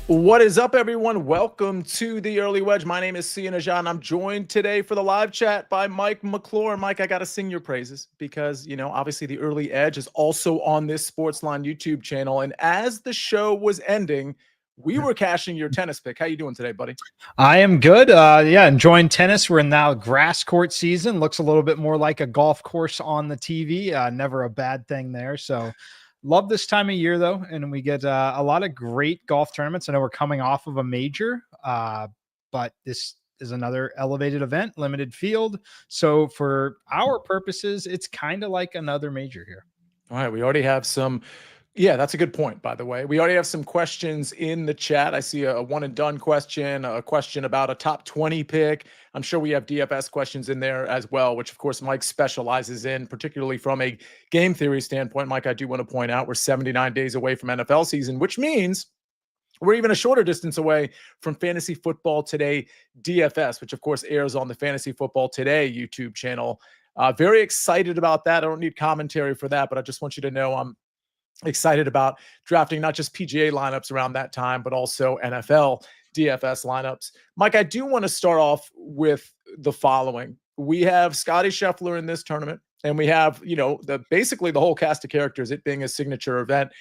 What is up, everyone? Welcome to the Early Wedge. My name is Nejad, and I'm joined today for the live chat by Mike McClure. Mike, I got to sing your praises because, obviously the Early Edge is also on this SportsLine YouTube channel. And as the show was ending, we were cashing your tennis pick. How you doing today, buddy? I am good. Enjoying tennis. We're in now grass court season. Looks a little bit more like a golf course on the TV. Never a bad thing there. So love this time of year, though. And we get a lot of great golf tournaments. I know we're coming off of a major, but this is another elevated event, limited field. So for our purposes, it's kind of like another major here. All right. We already have some. Yeah, that's a good point, by the way. We already have some questions in the chat. I see a one and done question, a question about a top 20 pick. I'm sure we have DFS questions in there as well, which of course Mike specializes in, particularly from a game theory standpoint. Mike, I do want to point out we're 79 days away from NFL season, which means we're even a shorter distance away from Fantasy Football Today DFS, which of course airs on the Fantasy Football Today YouTube channel. Very excited about that. I don't need commentary for that, but I just want you to know I'm excited about drafting not just PGA lineups around that time, but also NFL DFS lineups. Mike, I do want to start off with the following. We have Scottie Scheffler in this tournament, and we have, basically the whole cast of characters, it being a signature event.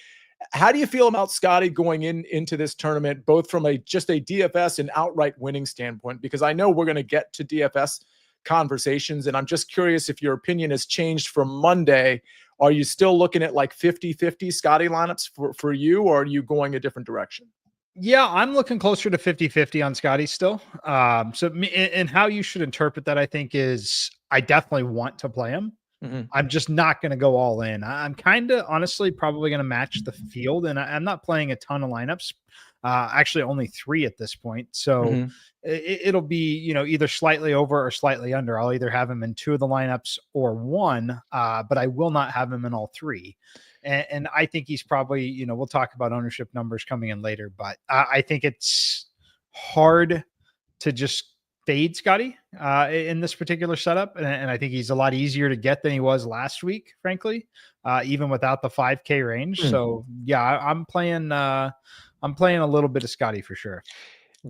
How do you feel about Scottie going into this tournament, both from just a DFS and outright winning standpoint? Because I know we're going to get to DFS conversations, and I'm just curious if your opinion has changed from Monday. Are you still looking at like 50-50 Scottie lineups for you, or are you going a different direction? Yeah, I'm looking closer to 50-50 on Scottie still. And how you should interpret that, I think, is I definitely want to play him. Mm-hmm. I'm just not going to go all in. I'm kind of honestly probably going to match the field, and I'm not playing a ton of lineups. Actually, only 3 at this point. So it'll be, either slightly over or slightly under. I'll either have him in 2 of the lineups or 1, but I will not have him in all 3. And I think he's probably, we'll talk about ownership numbers coming in later, but I think it's hard to just fade Scottie in this particular setup. And I think he's a lot easier to get than he was last week, frankly, even without the 5K range. So yeah, I'm playing a little bit of Scottie for sure.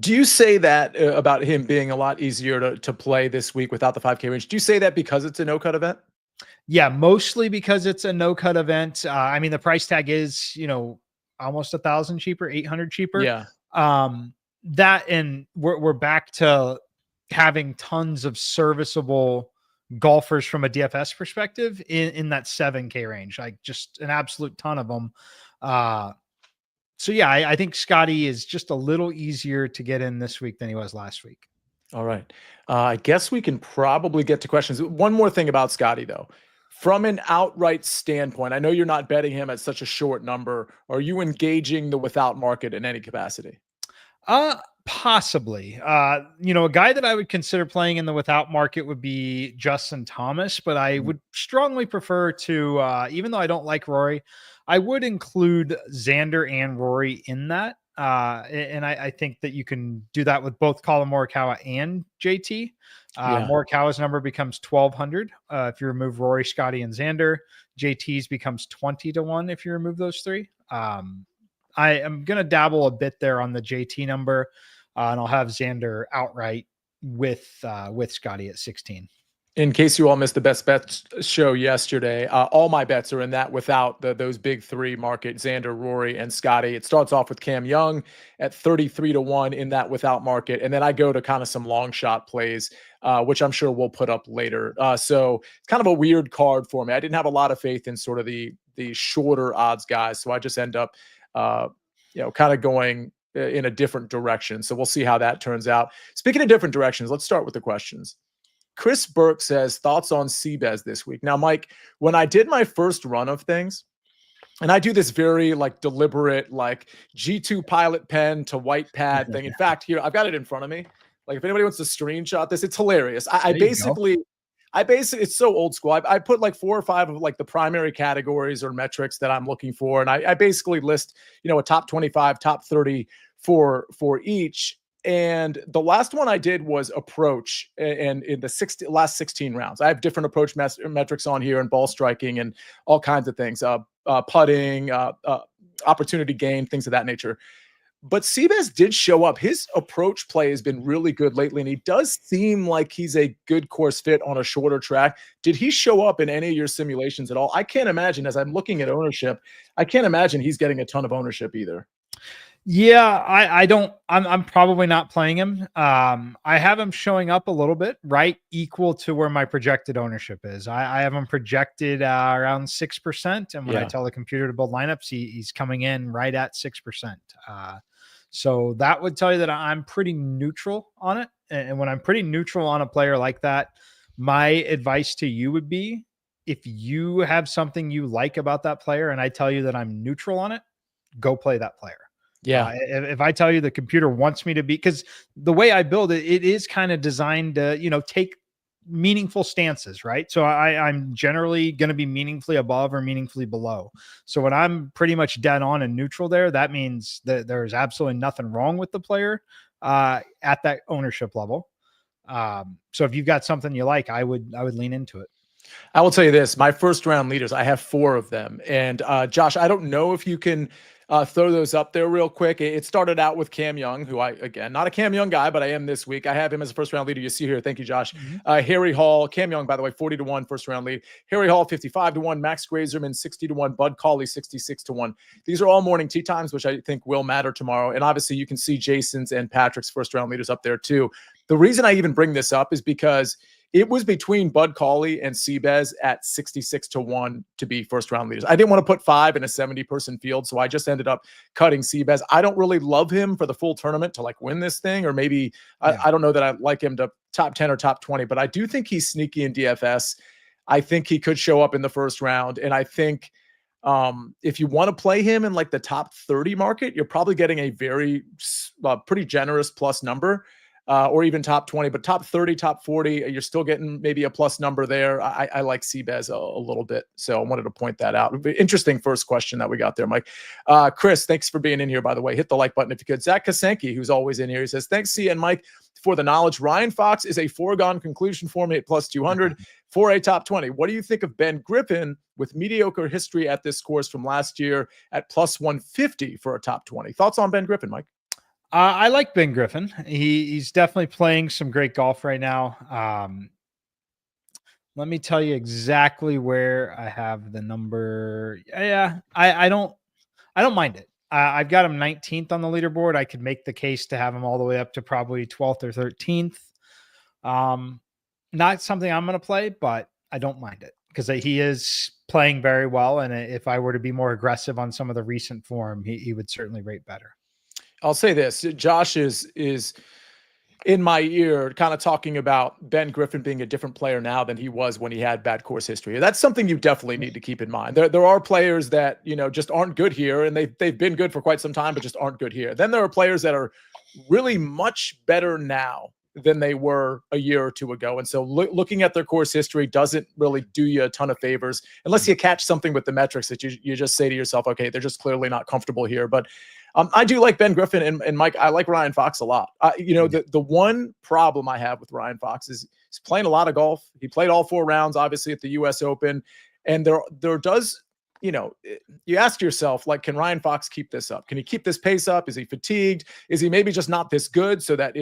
Do you say that about him being a lot easier to play this week without the 5K range? Do you say that because it's a no-cut event? Yeah, mostly because it's a no-cut event. The price tag is, almost 1,000 cheaper, 800 cheaper. Yeah. That, and we're back to having tons of serviceable golfers from a DFS perspective in that 7K range, like just an absolute ton of them. So yeah, I think Scottie is just a little easier to get in this week than he was last week. All right. I guess we can probably get to questions. One more thing about Scottie, though. From an outright standpoint, I know you're not betting him at such a short number. Are you engaging the without market in any capacity? Possibly. A guy that I would consider playing in the without market would be Justin Thomas, but I would strongly prefer to, even though I don't like Rory, I would include Xander and Rory in that. And I think that you can do that with both Colin Morikawa and JT. Morikawa's number becomes 1,200 if you remove Rory, Scottie, and Xander. JT's becomes 20-1 if you remove those 3. I am going to dabble a bit there on the JT number, and I'll have Xander outright with Scottie at 16. In case you all missed the best bets show yesterday, all my bets are in that without those big 3 market, Xander, Rory, and Scottie. It starts off with Cam Young at 33-1 in that without market. And then I go to kind of some long shot plays, which I'm sure we'll put up later. So it's kind of a weird card for me. I didn't have a lot of faith in sort of the shorter odds guys. So I just end up, kind of going in a different direction. So we'll see how that turns out. Speaking of different directions, let's start with the questions. Chris Burke says, thoughts on CBS this week. Now, Mike, when I did my first run of things, and I do this very deliberate, G2 pilot pen to white pad thing. In fact, here, I've got it in front of me. If anybody wants to screenshot this, it's hilarious. I basically, it's so old school. I put 4 or 5 of the primary categories or metrics that I'm looking for. And I basically list, a top 25, top 30 for each. And the last one I did was approach, and in the last 16 rounds, I have different approach metrics on here, and ball striking and all kinds of things, putting, opportunity gain, things of that nature. But CBS did show up. His approach play has been really good lately, and he does seem like he's a good course fit on a shorter track. Did he show up in any of your simulations at all? I can't imagine, as I'm looking at ownership, I can't imagine he's getting a ton of ownership either. Yeah, I'm probably not playing him. I have him showing up a little bit, right? Equal to where my projected ownership is. I have him projected around 6%. And when I tell the computer to build lineups, he's coming in right at 6%. So that would tell you that I'm pretty neutral on it. And when I'm pretty neutral on a player like that, my advice to you would be, if you have something you like about that player and I tell you that I'm neutral on it, go play that player. Yeah. If I tell you the computer wants me to be, because the way I build it, it is kind of designed to, take meaningful stances, right? So I'm generally going to be meaningfully above or meaningfully below. So when I'm pretty much dead on and neutral there, that means that there's absolutely nothing wrong with the player at that ownership level. So if you've got something you like, I would lean into it. I will tell you this, my first round leaders, I have 4 of them. And Josh, I don't know if you can throw those up there real quick. It started out with Cam Young, who again, not a Cam Young guy, but I am this week. I have him as a first round leader. You see here. Thank you, Josh. Harry Hall, Cam Young, by the way, 40-1 first round lead. Harry Hall, 55-1. Max Grazerman, 60-1. Bud Cauley, 66-1. These are all morning tee times, which I think will matter tomorrow. And obviously you can see Jason's and Patrick's first round leaders up there too. The reason I even bring this up is because it was between Bud Cauley and CBS at 66-1 to be first round leaders. I didn't want to put 5 in a 70-person field, so I just ended up cutting CBS. I don't really love him for the full tournament to like win this thing, or maybe I don't know that I like him to top 10 or top 20, but I do think he's sneaky in DFS. I think he could show up in the first round, and I think if you want to play him in like the top 30 market, you're probably getting a very pretty generous plus number. Or even top 20, but top 30, top 40, you're still getting maybe a plus number there. I like CBS a little bit, so I wanted to point that out. Interesting first question that we got there, Mike. Chris, thanks for being in here, by the way. Hit the like button if you could. Zach Kasenki, who's always in here, he says, thanks, C and Mike, for the knowledge. Ryan Fox is a foregone conclusion for me at plus 200 for a top 20. What do you think of Ben Griffin with mediocre history at this course from last year at plus 150 for a top 20? Thoughts on Ben Griffin, Mike? I like Ben Griffin. He's definitely playing some great golf right now. Let me tell you exactly where I have the number. Yeah, I don't mind it. I've got him 19th on the leaderboard. I could make the case to have him all the way up to probably 12th or 13th. Not something I'm going to play, but I don't mind it because he is playing very well. And if I were to be more aggressive on some of the recent form, he would certainly rate better. I'll say this, Josh is in my ear kind of talking about Ben Griffin being a different player now than he was when he had bad course history. That's something you definitely need to keep in mind. There are players that, just aren't good here, and they've been good for quite some time, but just aren't good here. Then there are players that are really much better now than they were a year or two ago. And so looking at their course history doesn't really do you a ton of favors unless you catch something with the metrics that you just say to yourself, okay, they're just clearly not comfortable here. But I do like Ben Griffin, and Mike, I like Ryan Fox a lot. The one problem I have with Ryan Fox is he's playing a lot of golf. He played all 4 rounds, obviously, at the U.S. Open. And there does, you ask yourself, like, can Ryan Fox keep this up? Can he keep this pace up? Is he fatigued? Is he maybe just not this good so that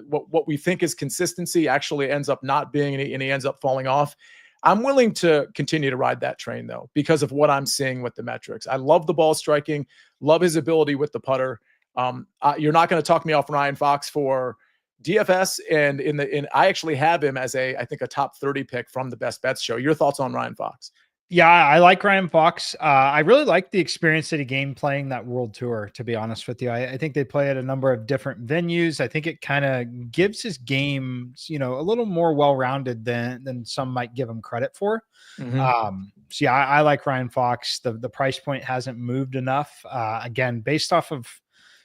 what we think is consistency actually ends up not being, and he ends up falling off? I'm willing to continue to ride that train, though, because of what I'm seeing with the metrics. I love the ball striking, love his ability with the putter. You're not going to talk me off Ryan Fox for DFS, and I actually have him as I think a top 30 pick from the Best Bets show. Your thoughts on Ryan Fox? Yeah, I like Ryan Fox. I really like the experience that he gained playing that World Tour, to be honest with you. I think they play at a number of different venues. I think it kind of gives his game, a little more well-rounded than some might give him credit for. So yeah, I like Ryan Fox. The price point hasn't moved enough. Again, based off of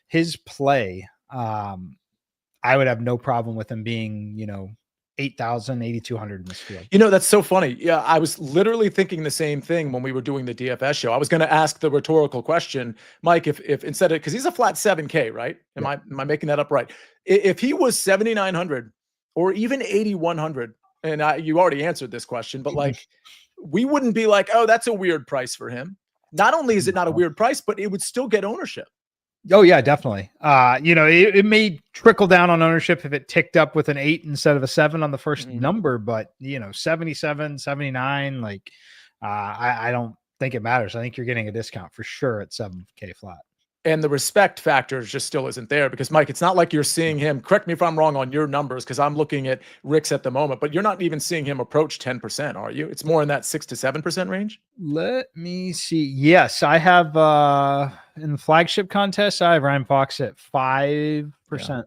his play, I would have no problem with him being, 8,000, 8,200 in this field. That's so funny. Yeah, I was literally thinking the same thing when we were doing the DFS show. I was going to ask the rhetorical question, Mike, if instead of, because he's a flat 7K, right? Am I making that up right? If he was 7,900 or even 8,100, and you already answered this question, but like, we wouldn't be like, oh, that's a weird price for him. Not only is it not a weird price, but it would still get ownership. Oh yeah, definitely. It may trickle down on ownership if it ticked up with an 8 instead of a 7 on the first number, but 77, 79, like I don't think it matters. I think you're getting a discount for sure at 7K flat. And the respect factor just still isn't there because, Mike, it's not like you're seeing him. Correct me if I'm wrong on your numbers because I'm looking at Rick's at the moment, but you're not even seeing him approach 10%, are you? It's more in that 6 to 7% range. Let me see. Yes, I have in the flagship contest, I have Ryan Fox at 5%. Yeah.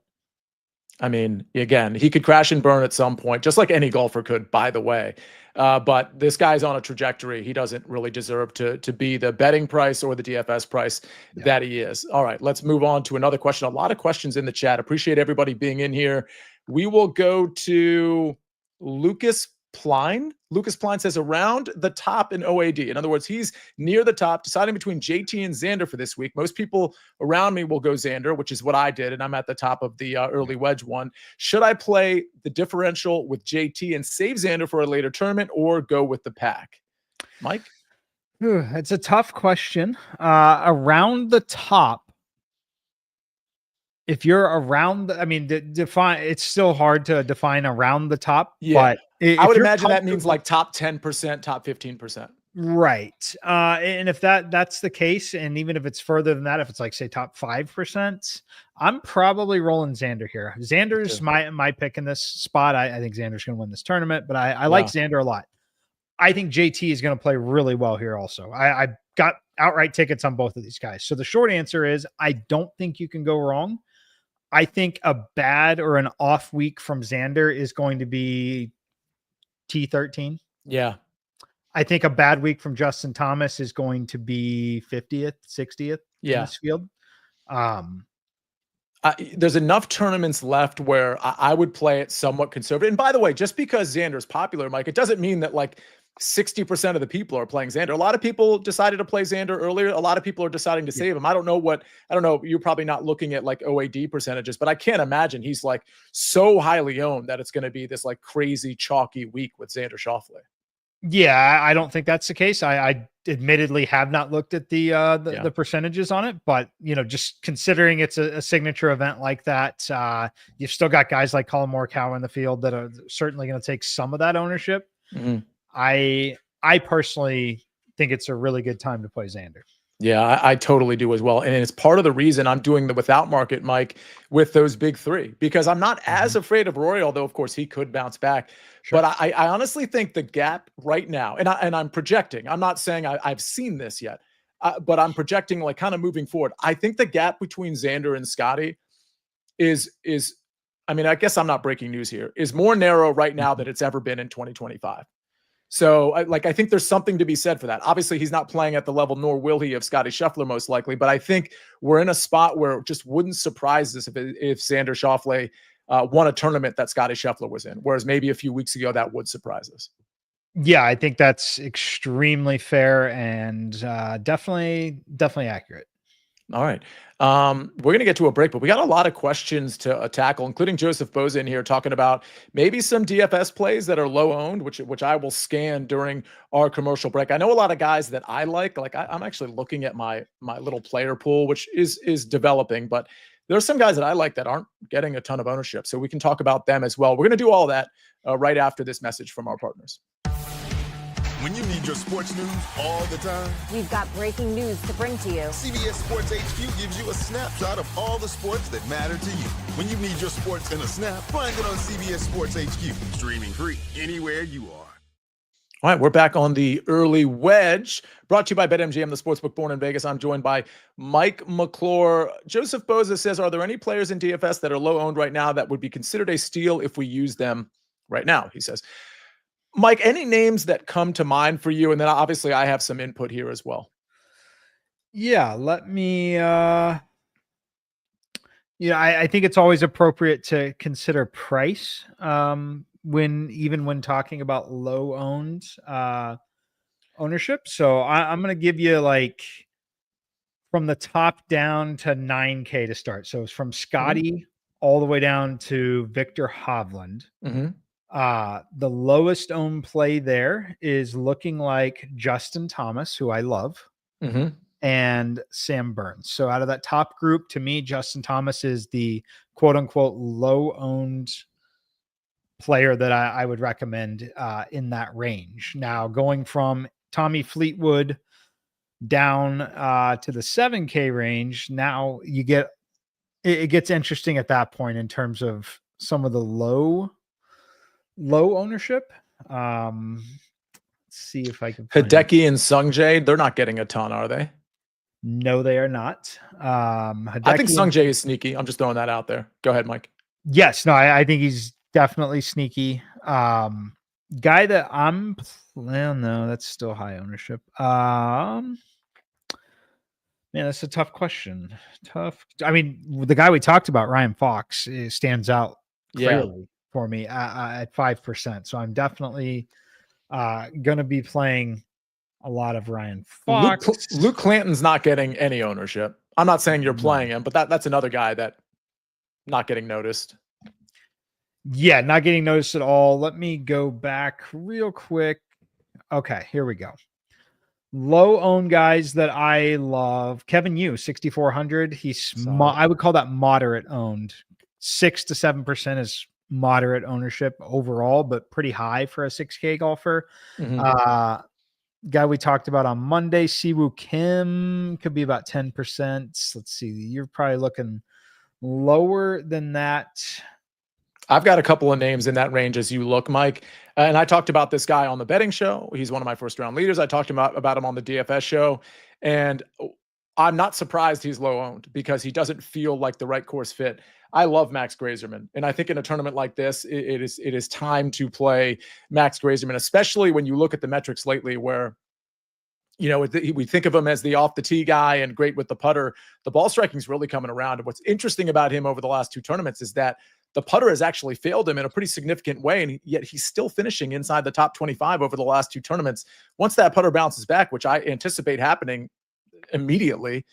I mean, again, he could crash and burn at some point, just like any golfer could, by the way. But this guy's on a trajectory. He doesn't really deserve to be the betting price or the DFS price that he is. All right, let's move on to another question. A lot of questions in the chat. Appreciate everybody being in here. We will go to Lucas Pline. Lucas Pline says around the top in OAD. In other words, he's near the top, deciding between JT and Xander for this week. Most people around me will go Xander, which is what I did, and I'm at the top of the early wedge one. Should I play the differential with JT and save Xander for a later tournament, or go with the pack? Mike? It's a tough question. Around the top, if you're around, define. It's still hard to define around the top. Yeah, but I would imagine that means like top 10%, top 15%. Right. And if that's the case, and even if it's further than that, if it's like say top 5%, I'm probably rolling Xander here. Xander's my pick in this spot. I think Xander's going to win this tournament, but I like Xander a lot. I think JT is going to play really well here also. I got outright tickets on both of these guys. So the short answer is I don't think you can go wrong. I think a bad or an off week from Xander is going to be T13. Yeah. I think a bad week from Justin Thomas is going to be 50th, 60th in this field. There's enough tournaments left where I would play it somewhat conservative. And by the way, just because Xander's popular, Mike, it doesn't mean that like 60% of the people are playing Xander. A lot of people decided to play Xander earlier. A lot of people are deciding to save him. I don't know. You're probably not looking at like OAD percentages, but I can't imagine he's like so highly owned that it's going to be this like crazy chalky week with Xander Schauffele. Yeah, I don't think that's the case. I admittedly have not looked at the percentages on it, but just considering it's a signature event like that, you've still got guys like Colin Morikawa in the field that are certainly going to take some of that ownership. Mm-hmm. I personally think it's a really good time to play Xander. Yeah, I totally do as well. And it's part of the reason I'm doing the without market, Mike, with those big three, because I'm not as afraid of Rory, although of course he could bounce back. Sure. But I honestly think the gap right now, and I'm projecting, I'm not saying I've seen this yet, but I'm projecting like kind of moving forward. I think the gap between Xander and Scottie is, I mean, I guess I'm not breaking news here, is more narrow right now than it's ever been in 2025. So I think there's something to be said for that. Obviously, he's not playing at the level, nor will he, of Scottie Scheffler most likely. But I think we're in a spot where it just wouldn't surprise us if Xander Schauffele won a tournament that Scottie Scheffler was in, whereas maybe a few weeks ago that would surprise us. Yeah, I think that's extremely fair and definitely accurate. All right. We're going to get to a break, but we got a lot of questions to tackle, including Joseph Boza in here talking about maybe some DFS plays that are low owned, which I will scan during our commercial break. I know a lot of guys that I like I'm actually looking at my little player pool, which is developing, but there are some guys that I like that aren't getting a ton of ownership. So we can talk about them as well. We're going to do all that right after this message from our partners. When you need your sports news all the time, we've got breaking news to bring to you. CBS Sports HQ gives you a snapshot of all the sports that matter to you. When you need your sports in a snap, find it on CBS Sports HQ, streaming free anywhere you are. All right, we're back on the early wedge, brought to you by BetMGM, the sportsbook born in Vegas. I'm joined by Mike McClure. Joseph Boza says, are there any players in DFS that are low owned right now that would be considered a steal if we use them right now? He says. Mike, any names that come to mind for you? And then obviously I have some input here as well. Yeah, let me, I think it's always appropriate to consider price when talking about low owned ownership. So I'm going to give you like from the top down to 9K to start. So it's from Scottie all the way down to Victor Hovland. Mm-hmm. The lowest owned play there is looking like Justin Thomas, who I love. Mm-hmm. and Sam Burns. So out of that top group, to me, Justin Thomas is the quote unquote low owned player that I would recommend in that range. Now going from Tommy Fleetwood down to the 7K range, now you get, it gets interesting at that point in terms of some of the low ownership. Let's see if I can find Hideki and Sungjae, they're not getting a ton, are they? No, they are not. I think Sungjae is sneaky. I'm just throwing that out there. Go ahead, Mike. Yes, no, I think he's definitely sneaky. Guy that I'm, well, no, that's still high ownership. Man, that's a tough question. Tough. I mean, the guy we talked about, Ryan Fox, stands out clearly for me at 5%. So I'm definitely going to be playing a lot of Ryan Fox. Luke Clanton's not getting any ownership. I'm not saying you're playing him, but that's another guy that not getting noticed. Yeah, not getting noticed at all. Let me go back real quick. Okay, here we go. Low owned guys that I love. Kevin Yu, 6,400. He's I would call that moderate owned. 6 to 7% is moderate ownership overall, but pretty high for a 6K golfer. Guy we talked about on Monday, Siwoo Kim, could be about 10%. Let's see. You're probably looking lower than that. I've got a couple of names in that range as you look, Mike. And I talked about this guy on the betting show. He's one of my first round leaders. I talked about him on the DFS show. And I'm not surprised he's low owned because he doesn't feel like the right course fit. I love Max Grazerman. And I think in a tournament like this, it is time to play Max Grazerman, especially when you look at the metrics lately where, you know, we think of him as the off the tee guy and great with the putter. The ball striking is really coming around. And what's interesting about him over the last two tournaments is that the putter has actually failed him in a pretty significant way, and yet he's still finishing inside the top 25 over the last two tournaments. Once that putter bounces back, which I anticipate happening immediately,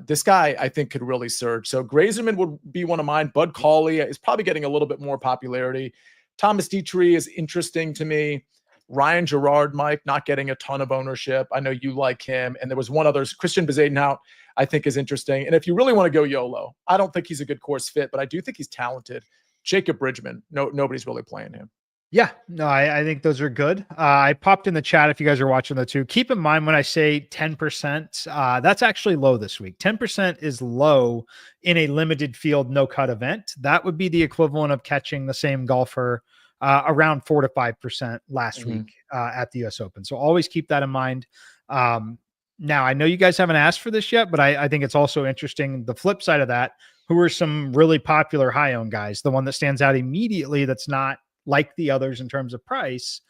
this guy, I think, could really surge. So Grazerman would be one of mine. Bud Cauley is probably getting a little bit more popularity. Thomas Dietrich is interesting to me. Ryan Gerard, Mike, not getting a ton of ownership. I know you like him. And there was one other, Christian Bezadenhout, I think is interesting. And if you really want to go YOLO, I don't think he's a good course fit, but I do think he's talented. Jacob Bridgman, nobody's really playing him. Yeah, no, I think those are good. I popped in the chat if you guys are watching the two. Keep in mind when I say 10%, that's actually low this week. 10% is low in a limited field, no cut event. That would be the equivalent of catching the same golfer around 4 to 5% last week at the US Open. So always keep that in mind. Now, I know you guys haven't asked for this yet, but I think it's also interesting. The flip side of that, who are some really popular high-owned guys? The one that stands out immediately that's not like the others in terms of price,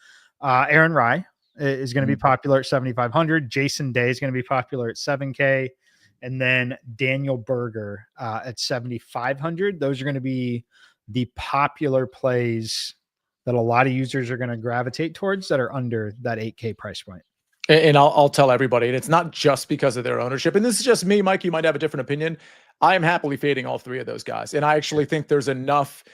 Aaron Rai is going to be popular at 7,500. Jason Day is going to be popular at 7K. And then Daniel Berger at 7,500. Those are going to be the popular plays that a lot of users are going to gravitate towards that are under that 8K price point. And I'll tell everybody, and it's not just because of their ownership. And this is just me, Mike. You might have a different opinion. I am happily fading all three of those guys. And I actually think there's enough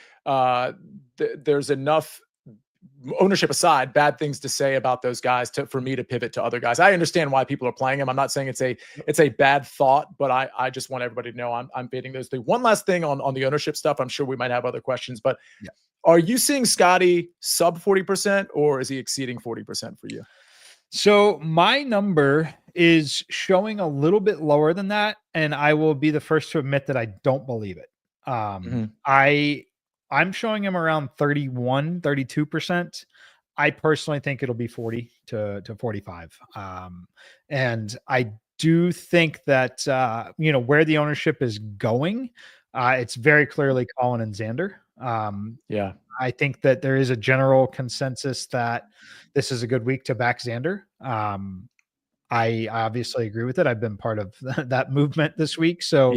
ownership aside, bad things to say about those guys for me to pivot to other guys. I understand why people are playing them. I'm not saying it's a bad thought, but I just want everybody to know I'm fading those three. One last thing on the ownership stuff. I'm sure we might have other questions, but are you seeing Scottie sub 40% or is he exceeding 40% for you? So my number is showing a little bit lower than that. And I will be the first to admit that I don't believe it. I'm showing him around 31, 32%. I personally think it'll be 40 to 45. And I do think that, where the ownership is going, it's very clearly Colin and Xander. I think that there is a general consensus that this is a good week to back Xander. I obviously agree with it. I've been part of that movement this week. So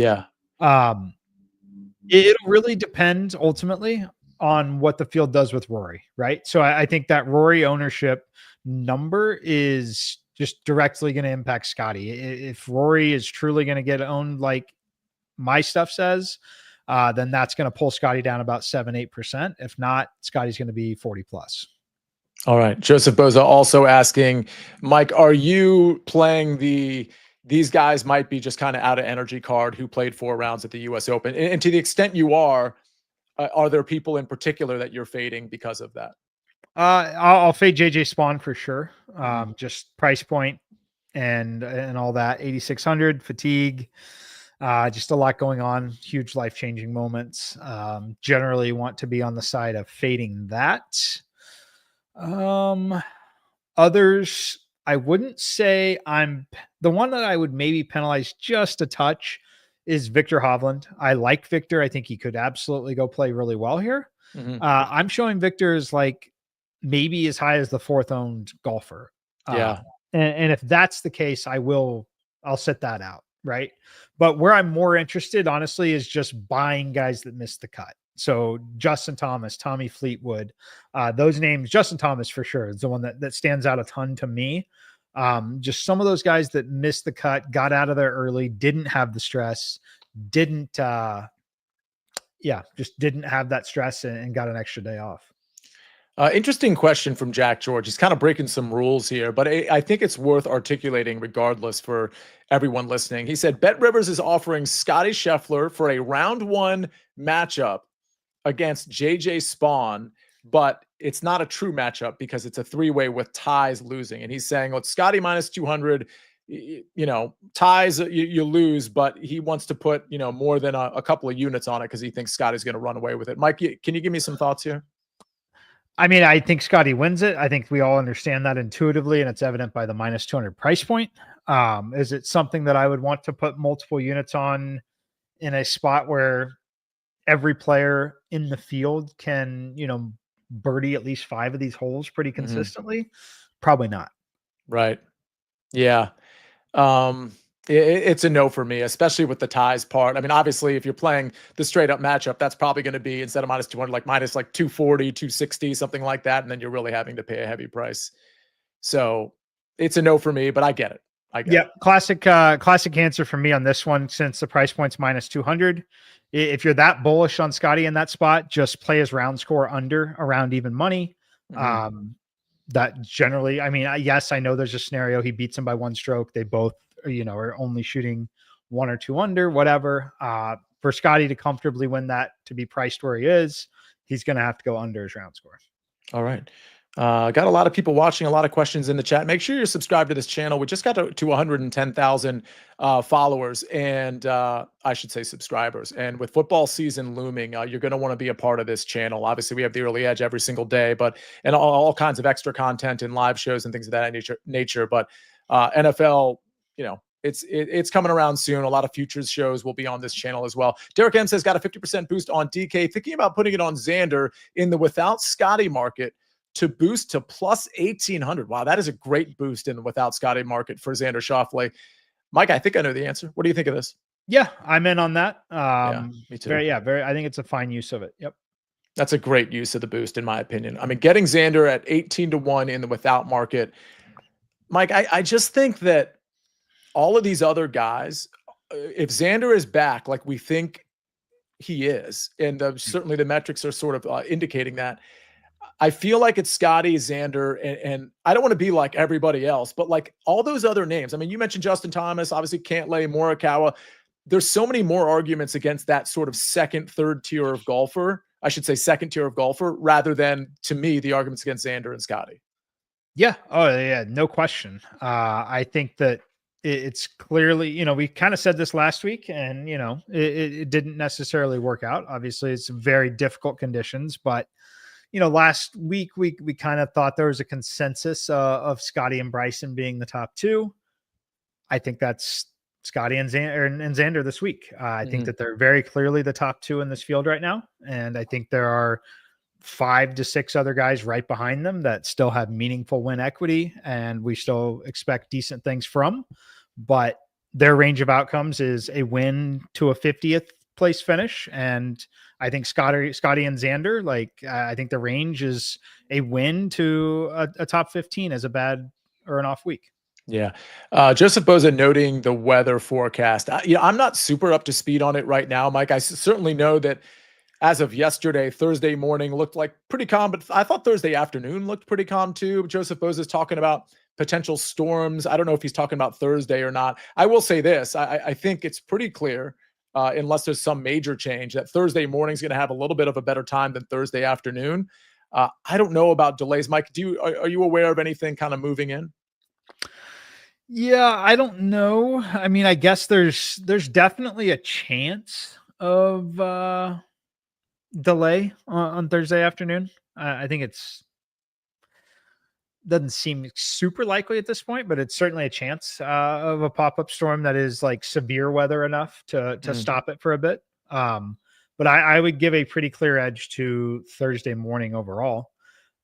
it'll really depend ultimately on what the field does with Rory, right? So I think that Rory ownership number is just directly going to impact Scottie. If Rory is truly going to get owned like my stuff says, then that's going to pull Scottie down about 7-8%. If not, Scottie's going to be 40 plus. All right. Joseph Boza also asking, Mike, are you playing the these guys might be just kind of out of energy card who played 4 rounds at the US Open. And to the extent you are there people in particular that you're fading because of that? I'll fade JJ Spawn for sure. Just price point and all that. 8,600 fatigue. Just a lot going on. Huge life-changing moments. Generally want to be on the side of fading that. Others, I wouldn't say I'm the one that I would maybe penalize just a touch is Victor Hovland. I like Victor. I think he could absolutely go play really well here. I'm showing Victor as like maybe as high as the 4th owned golfer. Yeah. And if that's the case, I'll set that out. Right. But where I'm more interested, honestly, is just buying guys that missed the cut. So Justin Thomas, Tommy Fleetwood, those names, Justin Thomas for sure is the one that stands out a ton to me. Just some of those guys that missed the cut, got out of there early, didn't have the stress, just didn't have that stress and got an extra day off. Interesting question from Jack George. He's kind of breaking some rules here, but I think it's worth articulating regardless for everyone listening. He said, Bet Rivers is offering Scottie Scheffler for a round 1 matchup against JJ Spawn, but it's not a true matchup because it's a 3-way with ties losing. And he's saying, well, Scottie minus 200, ties, you lose, but he wants to put, more than a couple of units on it because he thinks Scottie's going to run away with it. Mike, can you give me some thoughts here? I mean, I think Scottie wins it. I think we all understand that intuitively, and it's evident by the minus 200 price point. Is it something that I would want to put multiple units on in a spot where every player in the field can, birdie at least 5 of these holes pretty consistently? Probably not. Right. Yeah. It's a no for me, especially with the ties part. I mean, obviously, if you're playing the straight up matchup, that's probably going to be instead of minus 200, like minus like 240, 260, something like that. And then you're really having to pay a heavy price. So it's a no for me, but I get it. Classic answer for me on this one, since the price point's minus 200. If you're that bullish on Scottie in that spot, just play his round score under around even money. That generally, I mean, yes, I know there's a scenario he beats him by 1 stroke. They both, are only shooting 1 or 2 under, whatever. For Scottie to comfortably win that, to be priced where he is, he's going to have to go under his round score. All right. Got a lot of people watching, a lot of questions in the chat. Make sure you're subscribed to this channel. We just got to 110,000 followers and I should say subscribers. And with football season looming, you're going to want to be a part of this channel. Obviously, we have the early edge every single day, and all kinds of extra content and live shows and things of that nature. But NFL, it's coming around soon. A lot of futures shows will be on this channel as well. Derek M says got a 50% boost on DK, thinking about putting it on Xander in the without Scottie market to boost to plus 1,800. Wow, that is a great boost in the without Scottie market for Xander Schauffele. Mike, I think I know the answer. What do you think of this? Yeah, I'm in on that. Me too. Very. I think it's a fine use of it. Yep. That's a great use of the boost, in my opinion. I mean, getting Xander at 18-1 in the without market. Mike, I just think that all of these other guys, if Xander is back, like we think he is, and certainly the metrics are sort of indicating that, I feel like it's Scottie, Xander, and I don't want to be like everybody else, but like all those other names. I mean, you mentioned Justin Thomas, obviously Cantlay, Morikawa. There's so many more arguments against that sort of second, third tier of golfer. I should say second tier of golfer, rather than, to me, the arguments against Xander and Scottie. Yeah. Oh, yeah. No question. I think that it's clearly, we kind of said this last week, and, it didn't necessarily work out. Obviously, it's very difficult conditions, but last week we kind of thought there was a consensus of Scottie and Bryson being the top 2. I think that's Scottie and Xander this week. I think that they're very clearly the top 2 in this field right now. And I think there are 5 to 6 other guys right behind them that still have meaningful win equity, and we still expect decent things from, but their range of outcomes is a win to a 50th place finish. And I think Scottie and Xander, I think the range is a win to a top 15 as a bad or an off week. Yeah. Joseph Boza noting the weather forecast. I'm not super up to speed on it right now, Mike. I certainly know that as of yesterday, Thursday morning looked like pretty calm, but I thought Thursday afternoon looked pretty calm too. Joseph Boza is talking about potential storms. I don't know if he's talking about Thursday or not. I will say this. I think it's pretty clear, unless there's some major change, that Thursday morning is going to have a little bit of a better time than Thursday afternoon. I don't know about delays. Mike, are you aware of anything kind of moving in? Yeah, I don't know. I mean, I guess there's definitely a chance of delay on Thursday afternoon. I think it's doesn't seem super likely at this point, but it's certainly a chance of a pop-up storm that is like severe weather enough to stop it for a bit. But I would give a pretty clear edge to Thursday morning overall.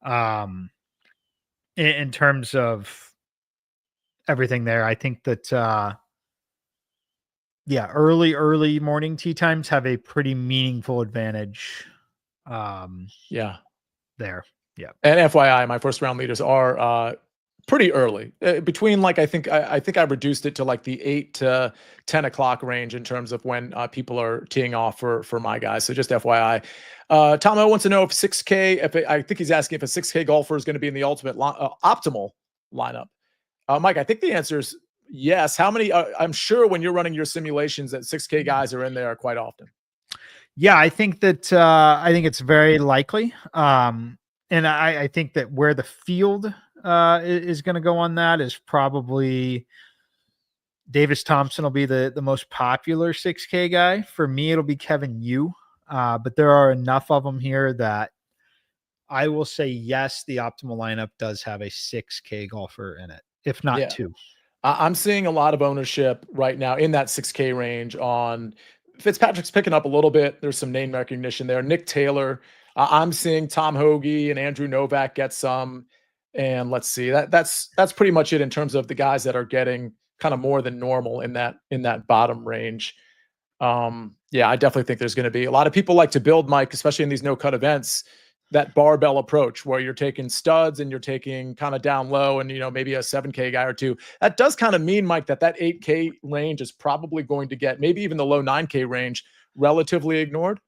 In terms of everything there, I think that early morning tee times have a pretty meaningful advantage. There. Yeah. And FYI, my first round leaders are pretty early. Between like I think I reduced it to like the 8 to 10 o'clock range in terms of when people are teeing off for my guys. So just FYI. Tom O wants to know if 6K. I think he's asking if a 6K golfer is going to be in the optimal lineup. Mike, I think the answer is yes. How many? I'm sure when you're running your simulations that 6K guys are in there quite often. Yeah, I think that I think it's very likely. And I think that where the field is going to go on that is probably Davis Thompson will be the most popular 6K guy. For me, it'll be Kevin Yu. But there are enough of them here that I will say, yes, the optimal lineup does have a 6K golfer in it, if not two. I'm seeing a lot of ownership right now in that 6K range on Fitzpatrick's picking up a little bit. There's some name recognition there. Nick Taylor. I'm seeing Tom Hoagie and Andrew Novak get some. And let's see, that's pretty much it in terms of the guys that are getting kind of more than normal in that bottom range. I definitely think there's going to be a lot of people like to build, Mike, especially in these no-cut events, that barbell approach where you're taking studs and you're taking kind of down low and, maybe a 7K guy or two. That does kind of mean, Mike, that 8K range is probably going to get maybe even the low 9K range relatively ignored.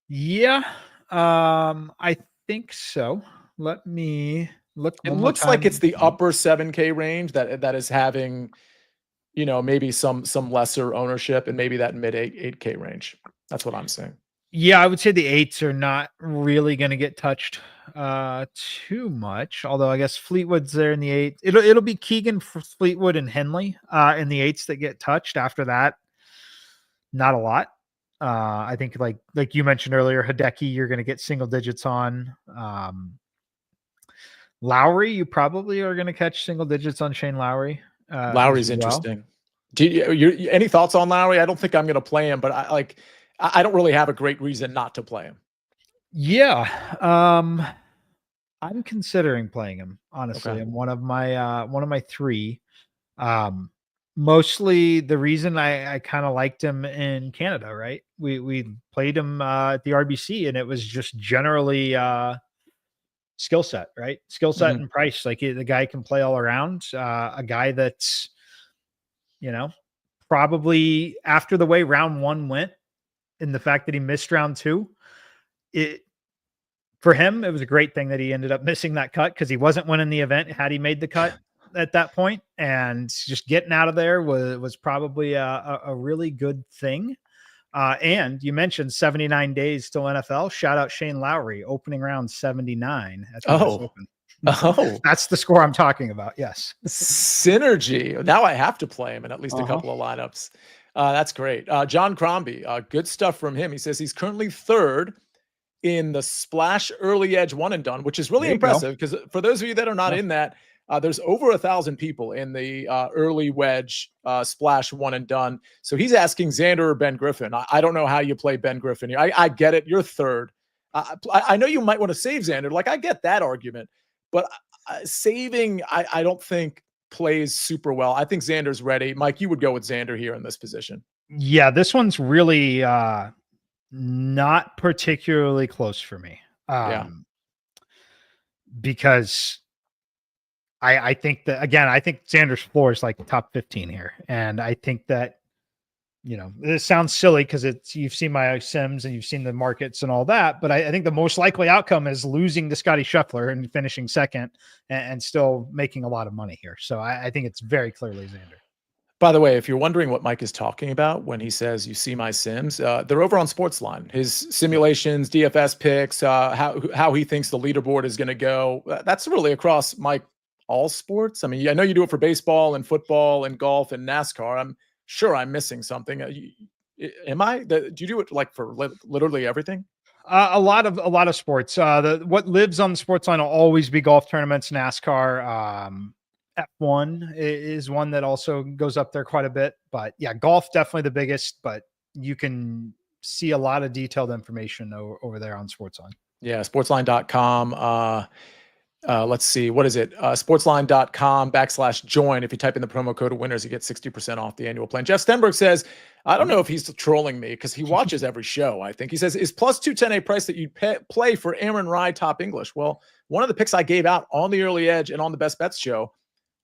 Yeah, I think so. Let me look. It looks like it's the upper 7K range that is having, maybe some lesser ownership and maybe that mid 8K range. That's what I'm saying. Yeah, I would say the 8s are not really going to get touched too much. Although I guess Fleetwood's there in the 8. It'll be Keegan, Fleetwood, and Henley in the 8s that get touched. After that, not a lot. I think like you mentioned earlier, Hideki, you're going to get single digits on. Lowry, you probably are going to catch single digits on Shane Lowry. Lowry's interesting. Do you any thoughts on Lowry? I don't think I'm going to play him, but I don't really have a great reason not to play him. Yeah. I'm considering playing him, honestly. Okay. I'm one of my 3. Mostly the reason I kind of liked him in Canada, right? We played him at the RBC and it was just generally skill set, right? Skill set and price. Like the guy can play all around. A guy that's, probably after the way round 1 went and the fact that he missed round 2, for him, it was a great thing that he ended up missing that cut because he wasn't winning the event had he made the cut at that point, and just getting out of there was probably a really good thing. And you mentioned 79 days till NFL. Shout out Shane Lowry, opening round 79. That's the score I'm talking about. Yes. Synergy. Now I have to play him in at least a couple of lineups. That's great. John Crombie, good stuff from him. He says he's currently 3rd in the Splash Early Edge one and done, which is really impressive because for those of you that are not in that, there's over 1,000 people in the early Wedge Splash one and done. So he's asking Xander or Ben Griffin. I don't know how you play Ben Griffin here. I get it. You're 3rd. I know you might want to save Xander. Like I get that argument, but saving, I don't think plays super well. I think Xander's ready. Mike, you would go with Xander here in this position. Yeah, this one's really not particularly close for me. Because I think that, again, I think Xander's floor is like top 15 here. And I think that this sounds silly because you've seen my sims and you've seen the markets and all that, but I think the most likely outcome is losing to Scottie Scheffler and finishing second and still making a lot of money here. So I think it's very clearly Xander. By the way, if you're wondering what Mike is talking about when he says you see my sims, they're over on SportsLine. His simulations, DFS picks, how he thinks the leaderboard is going to go. That's really across, Mike, all sports. I mean, I know you do it for baseball and football and golf and NASCAR. I'm sure I'm missing something. Am I? Do you do it like for literally everything? A lot of sports. What lives on the SportsLine will always be golf tournaments, NASCAR. F1 is one that also goes up there quite a bit, but yeah, golf definitely the biggest, but you can see a lot of detailed information over there on SportsLine. Yeah, sportsline.com. Let's see, what is it? Sportsline.com/join. If you type in the promo code winners, you get 60% off the annual plan. Jeff Stenberg says, I don't know if he's trolling me because he watches every show. I think he says, is plus 210 a price that you'd play for Aaron Rye top English? Well, one of the picks I gave out on the early edge and on the best bets show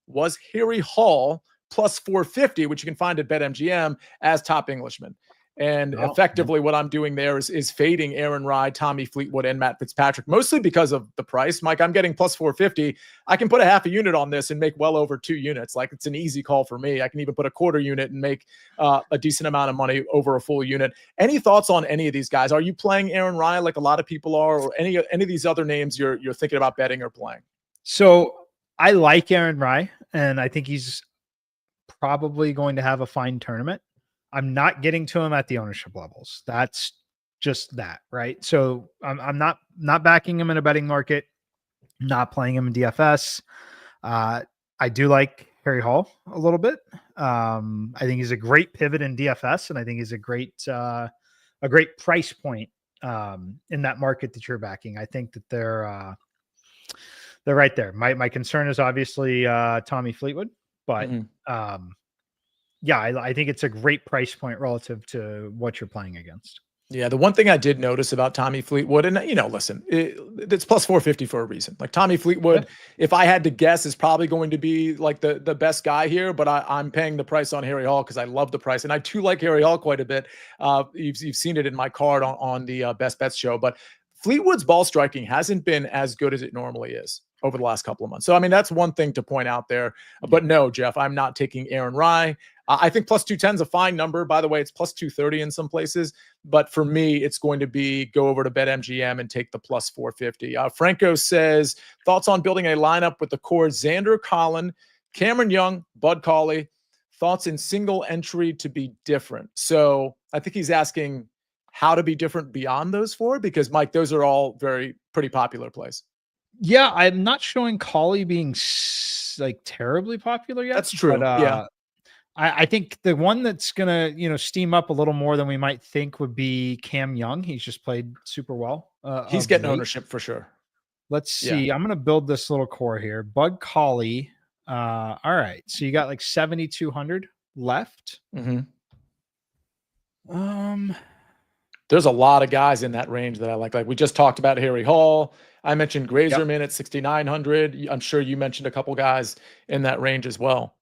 was Harry Hall plus 450, which you can find at BetMGM as top Englishman. And effectively what I'm doing there is fading Aaron Rye, Tommy Fleetwood, and Matt Fitzpatrick, mostly because of the price. Mike, I'm getting plus 450. I can put a half a unit on this and make well over 2 units. Like, it's an easy call for me. I can even put a quarter unit and make a decent amount of money over a full unit. Any thoughts on any of these guys? Are you playing Aaron Rye like a lot of people are, or any of these other names you're thinking about betting or playing? So I like Aaron Rye, and I think he's probably going to have a fine tournament. I'm not getting to him at the ownership levels. That's just that, right? So I'm not backing him in a betting market, not playing him in DFS. I do like Harry Hall a little bit. I think he's a great pivot in DFS, and I think he's a great price point in that market that you're backing. I think that they're right there. My concern is obviously Tommy Fleetwood, but yeah, I think it's a great price point relative to what you're playing against. Yeah, the one thing I did notice about Tommy Fleetwood, and listen, it's plus 450 for a reason. Like, Tommy Fleetwood, if I had to guess, is probably going to be like the best guy here, but I'm paying the price on Harry Hall because I love the price, and I too like Harry Hall quite a bit. You've seen it in my card on the Best Bets show, but Fleetwood's ball striking hasn't been as good as it normally is over the last couple of months. So, I mean, that's one thing to point out there. But no, Jeff, I'm not taking Aaron Rye. I think plus 210 is a fine number. By the way, it's plus 230 in some places. But for me, it's going to be go over to BetMGM and take the plus 450. Franco says, thoughts on building a lineup with the core Xander Collin, Cameron Young, Bud Cauley. Thoughts in single entry to be different. So I think he's asking how to be different beyond those four, because, Mike, those are all pretty popular plays. Yeah, I'm not showing Cauley being like terribly popular yet. That's true. But, yeah. I think the one that's going to, steam up a little more than we might think would be Cam Young. He's just played super well. He's getting ownership for sure. Let's see. Yeah. I'm going to build this little core here. Bud Cauley. All right. So you got like 7,200 left. There's a lot of guys in that range that I like. Like, we just talked about Harry Hall. I mentioned Grazerman at 6,900. I'm sure you mentioned a couple guys in that range as well.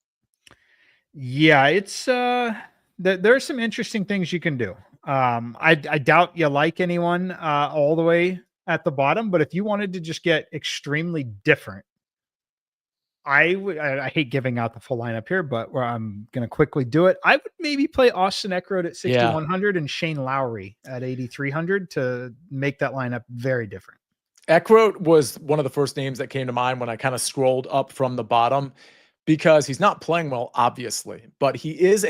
Yeah, it's there's some interesting things you can do. I doubt you like anyone all the way at the bottom, but if you wanted to just get extremely different, I hate giving out the full lineup here, but I'm going to quickly do it. I would maybe play Austin Eckroat at 6,100 and Shane Lowry at 8,300 to make that lineup very different. Eckroat was one of the first names that came to mind when I kind of scrolled up from the bottom, because he's not playing well, obviously, but he is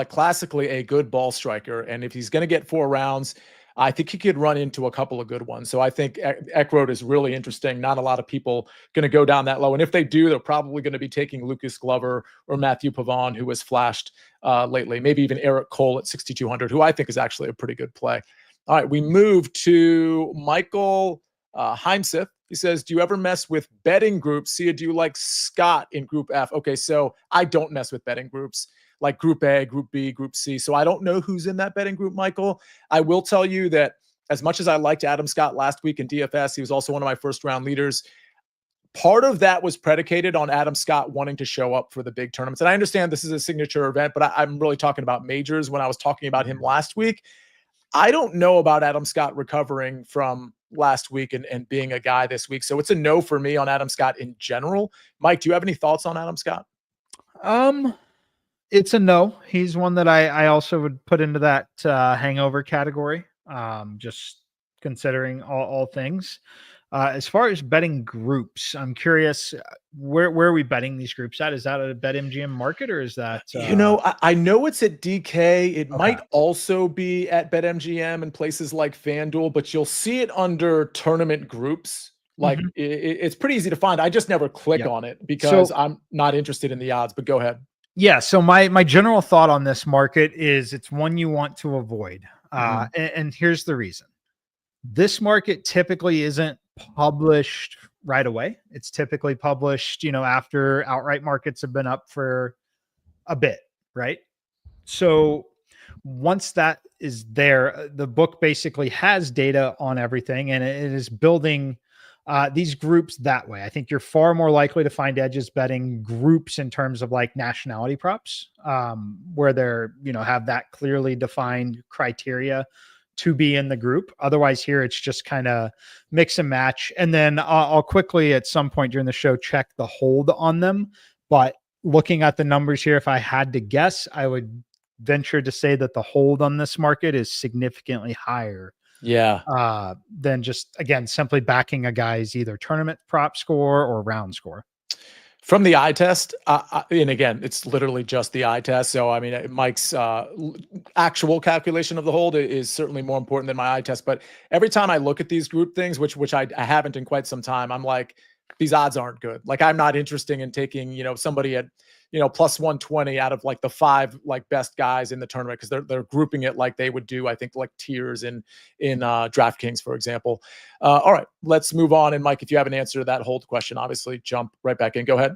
classically a good ball striker. And if he's going to get 4 rounds, I think he could run into a couple of good ones. So I think Eckroat is really interesting. Not a lot of people going to go down that low. And if they do, they're probably going to be taking Lucas Glover or Matthew Pavon, who has flashed lately, maybe even Eric Cole at 6,200, who I think is actually a pretty good play. All right, we move to Michael Heimseth. He says, do you ever mess with betting groups? See, do you like Scott in Group F? Okay, so I don't mess with betting groups like Group A, Group B, Group C. So I don't know who's in that betting group, Michael. I will tell you that as much as I liked Adam Scott last week in DFS, he was also one of my first-round leaders. part of that was predicated on Adam Scott wanting to show up for the big tournaments. And I understand this is a signature event, but I'm really talking about majors when I was talking about him last week. I don't know about Adam Scott recovering from last week and being a guy this week. So it's a no for me on Adam Scott in general. Mike, do you have any thoughts on Adam Scott? It's a no. He's one that I also would put into that hangover category. Just considering all things. As far as betting groups, I'm curious, where are we betting these groups at? Is that a BetMGM market or is that? I know it's at DK. It might also be at BetMGM and places like FanDuel, but you'll see it under tournament groups. Like it's pretty easy to find. I just never click on it because I'm not interested in the odds, but go ahead. Yeah. So my general thought on this market is it's one you want to avoid. And here's the reason. This market typically isn't published right away. It's typically published, after outright markets have been up for a bit, right? So once that is there, the book basically has data on everything and it is building these groups that way. I think you're far more likely to find edges betting groups in terms of like nationality props, where they're, have that clearly defined criteria to be in the group. Otherwise here, it's just kind of mix and match. And then I'll quickly at some point during the show, check the hold on them. But looking at the numbers here, if I had to guess, I would venture to say that the hold on this market is significantly higher. Than just, again, simply backing a guy's either tournament prop score or round score. From the eye test, and again, it's literally just the eye test. So, I mean, Mike's actual calculation of the hold is certainly more important than my eye test. But every time I look at these group things, which I haven't in quite some time, I'm like, these odds aren't good. Like, I'm not interested in taking, somebody at, plus 120 out of like the 5 like best guys in the tournament because they're grouping it like they would do, I think, like tiers in DraftKings, for example. All right, let's move on. And Mike, if you have an answer to that hold question, obviously jump right back in. Go ahead.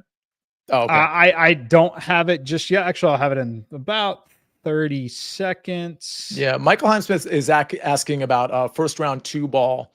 Oh, okay. I don't have it just yet. Actually, I'll have it in about 30 seconds. Yeah, Michael Heimsmith is asking about first round 2 ball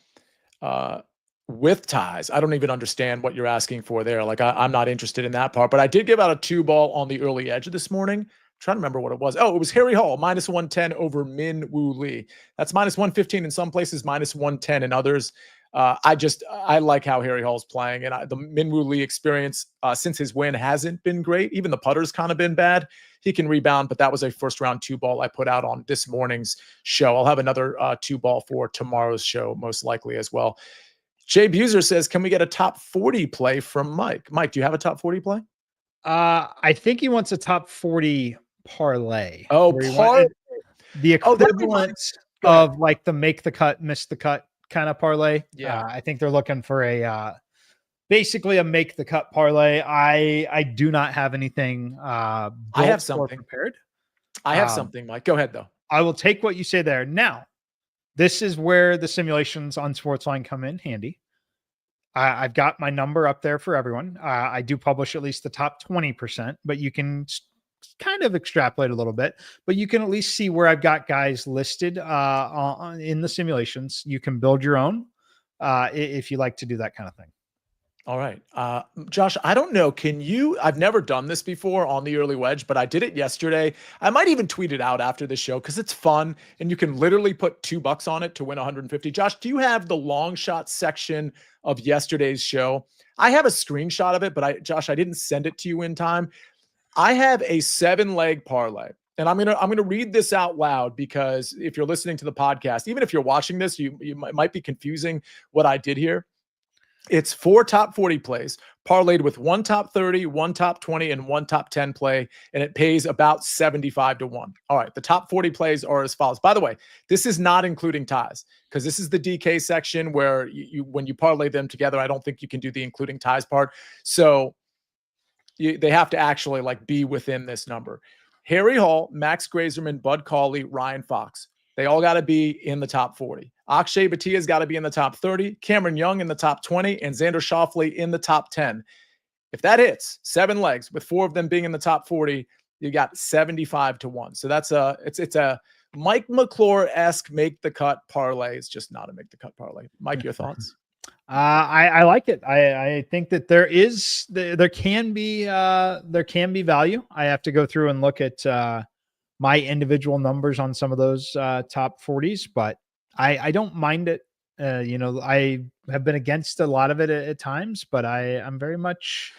with ties. I don't even understand what you're asking for there. Like I'm not interested in that part, but I did give out a 2 ball on the early edge this morning. I'm trying to remember what it was. Oh, it was Harry Hall minus 110 over Min Woo Lee. That's minus 115 in some places, minus 110 in others. I like how Harry Hall's playing, and the Min Woo Lee experience since his win hasn't been great. Even the putter's kind of been bad. He can rebound, but that was a first round 2 ball I put out on this morning's show. I'll have another 2 ball for tomorrow's show, most likely as well. Jay Buser says, can we get a top 40 play from Mike? Mike, do you have a top 40 play? I think he wants a top 40 parlay. Oh, the equivalent of like the make the cut, miss the cut kind of parlay. Yeah. I think they're looking for basically a make the cut parlay. I do not have anything I have something prepared. I have something, Mike. Go ahead though. I will take what you say there. Now, this is where the simulations on SportsLine come in handy. I've got my number up there for everyone. I do publish at least the top 20%, but you can kind of extrapolate a little bit, but you can at least see where I've got guys listed in the simulations. You can build your own if you like to do that kind of thing. All right. Josh, I don't know. I've never done this before on the early wedge, but I did it yesterday. I might even tweet it out after the show because it's fun and you can literally put $2 on it to win 150. Josh, do you have the long shot section of yesterday's show? I have a screenshot of it, but Josh, I didn't send it to you in time. I have a 7-leg parlay. And I'm gonna read this out loud because if you're listening to the podcast, even if you're watching this, you might be confusing what I did here. It's 4 top 40 plays parlayed with 1 top 30, 1 top 20, and 1 top 10 play, and it pays about 75 to 1. All right, the top 40 plays are as follows. By the way, this is not including ties because this is the DK section where when you parlay them together, I don't think you can do the including ties part. So they have to actually like be within this number. Harry Hall, Max Grazerman, Bud Cauley, Ryan Fox. They all got to be in the top 40. Akshay Bhatia's got to be in the top 30, Cameron Young in the top 20, and Xander Schauffele in the top 10. If that hits 7 legs with 4 of them being in the top 40, you got 75 to 1. So that's it's a Mike McClure-esque make the cut parlay. It's just not a make the cut parlay. Mike, your thoughts? I like it. I think that there can be value. I have to go through and look at my individual numbers on some of those top 40s, but I don't mind it. I have been against a lot of it at times, but I'm very much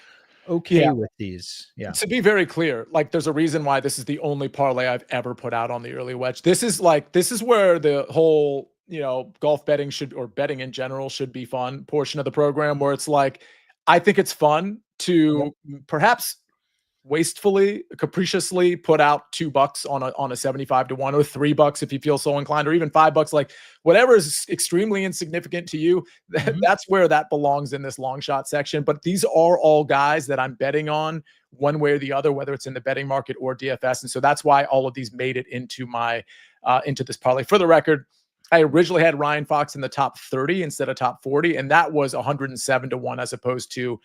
okay with these. Yeah. To be very clear, like there's a reason why this is the only parlay I've ever put out on the early wedge. This is where the whole, golf betting or betting in general should be fun portion of the program, where it's like, I think it's fun to perhaps wastefully, capriciously put out $2 on a 75 to 1, or $3 if you feel so inclined, or even $5, like whatever is extremely insignificant to you. That's where that belongs in this long shot section. But these are all guys that I'm betting on one way or the other, whether it's in the betting market or DFS. And so that's why all of these made it into my into this parlay. For the record, I originally had Ryan Fox in the top 30 instead of top 40, and that was 107 to 1 as opposed to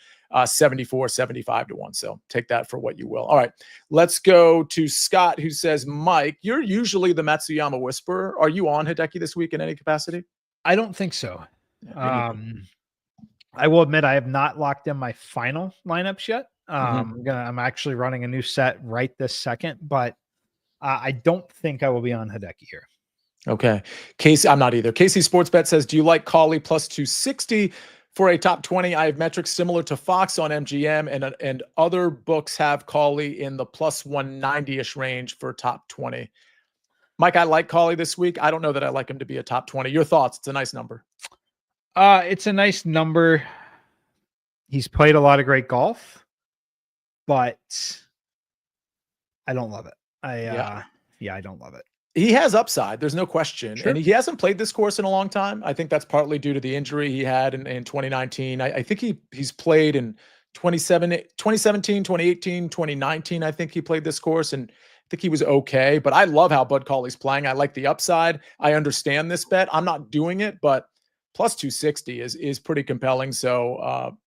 74, 75 to 1. So take that for what you will. All right, let's go to Scott, who says, Mike, you're usually the Matsuyama whisperer. Are you on Hideki this week in any capacity? I don't think so. I will admit I have not locked in my final lineups yet. I'm actually running a new set right this second, but I don't think I will be on Hideki here. Okay. Casey, I'm not either. Casey Sportsbet says, do you like Collie plus 260 for a top 20? I have metrics similar to Fox on MGM, and other books have Collie in the plus 190-ish range for top 20. Mike, I like Collie this week. I don't know that I like him to be a top 20. Your thoughts? It's a nice number. It's a nice number. He's played a lot of great golf, but I don't love it. I don't love it. He has upside. There's no question. Sure. And he hasn't played this course in a long time. I think that's partly due to the injury he had in 2019. I think he's played in 2017, 2018, 2019. I think he played this course, and I think he was okay. But I love how Bud Cauley's playing. I like the upside. I understand this bet. I'm not doing it, but plus 260 is pretty compelling. So,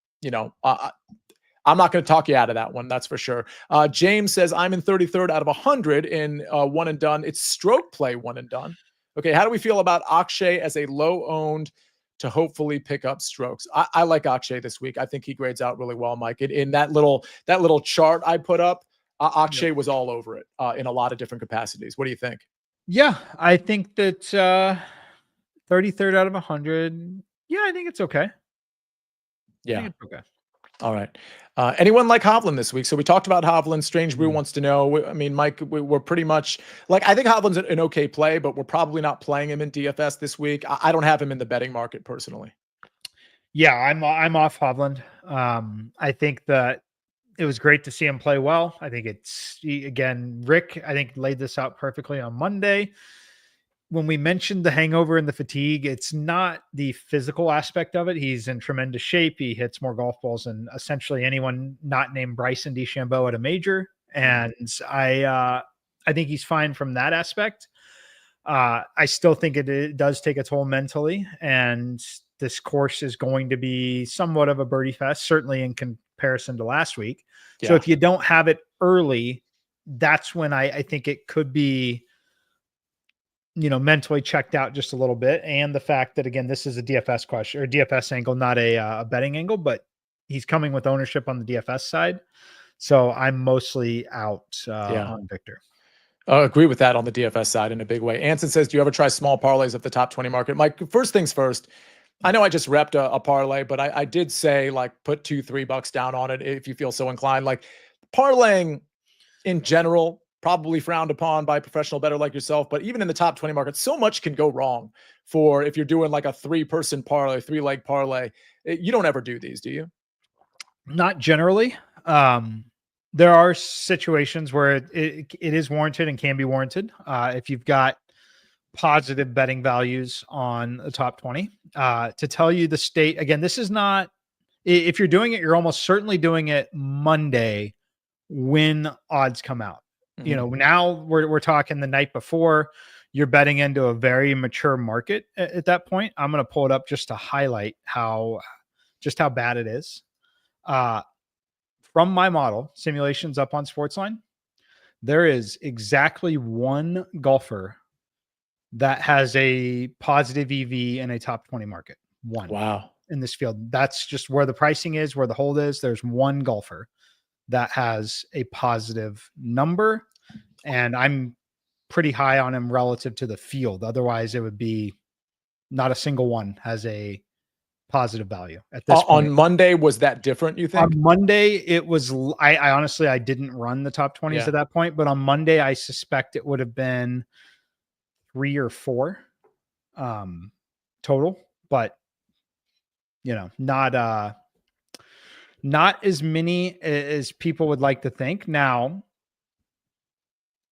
I'm not going to talk you out of that one. That's for sure. James says, I'm in 33rd out of 100 in one and done. It's stroke play one and done. Okay. How do we feel about Akshay as a low owned to hopefully pick up strokes? I like Akshay this week. I think he grades out really well, Mike. In that little chart I put up, Akshay was all over it in a lot of different capacities. What do you think? Yeah, I think that 33rd out of 100. Yeah, I think it's okay. Yeah. It's okay. All right. Anyone like Hovland this week? So we talked about Hovland. Strange Brew wants to know. I mean, Mike, we're pretty much like, I think Hovland's an okay play, but we're probably not playing him in DFS this week. I don't have him in the betting market personally. Yeah, I'm off Hovland. I think that it was great to see him play well. I think Rick, I think laid this out perfectly on Monday. When we mentioned the hangover and the fatigue, it's not the physical aspect of it. He's in tremendous shape. He hits more golf balls than essentially anyone not named Bryson DeChambeau at a major. And I think he's fine from that aspect. I still think it does take a toll mentally, and this course is going to be somewhat of a birdie fest, certainly in comparison to last week. Yeah. So if you don't have it early, that's when I think it could be, mentally checked out just a little bit. And the fact that, again, this is a DFS question or DFS angle, not a betting angle, but he's coming with ownership on the DFS side. So I'm mostly out on Victor. I agree with that on the DFS side in a big way. Anson says, do you ever try small parlays of the top 20 market? Mike, first things first, I know I just repped a parlay, but I did say, like, put $2-3 down on it if you feel so inclined. Like, parlaying in general, probably frowned upon by a professional bettor like yourself, but even in the top 20 market, so much can go wrong if you're doing like a 3-person parlay, 3-leg parlay. You don't ever do these, do you? Not generally. There are situations where it is warranted and can be warranted. If you've got positive betting values on the top 20, to tell you the state, again, this is not, if you're doing it, you're almost certainly doing it Monday when odds come out. Mm-hmm. Now we're talking the night before. You're betting into a very mature market at that point. I'm going to pull it up just to highlight how bad it is. From my model, simulations up on SportsLine, there is exactly one golfer that has a positive EV in a top 20 market. One. Wow. in this field. That's just where the pricing is, where the hold is. There's one golfer that has a positive number, and I'm pretty high on him relative to the field. Otherwise, it would be not a single one has a positive value at this point. On Monday, was that different, you think? On Monday, it was, I honestly, I didn't run the top 20s at that point, but on Monday, I suspect it would have been 3 or 4 total, but not as many as people would like to think. Now,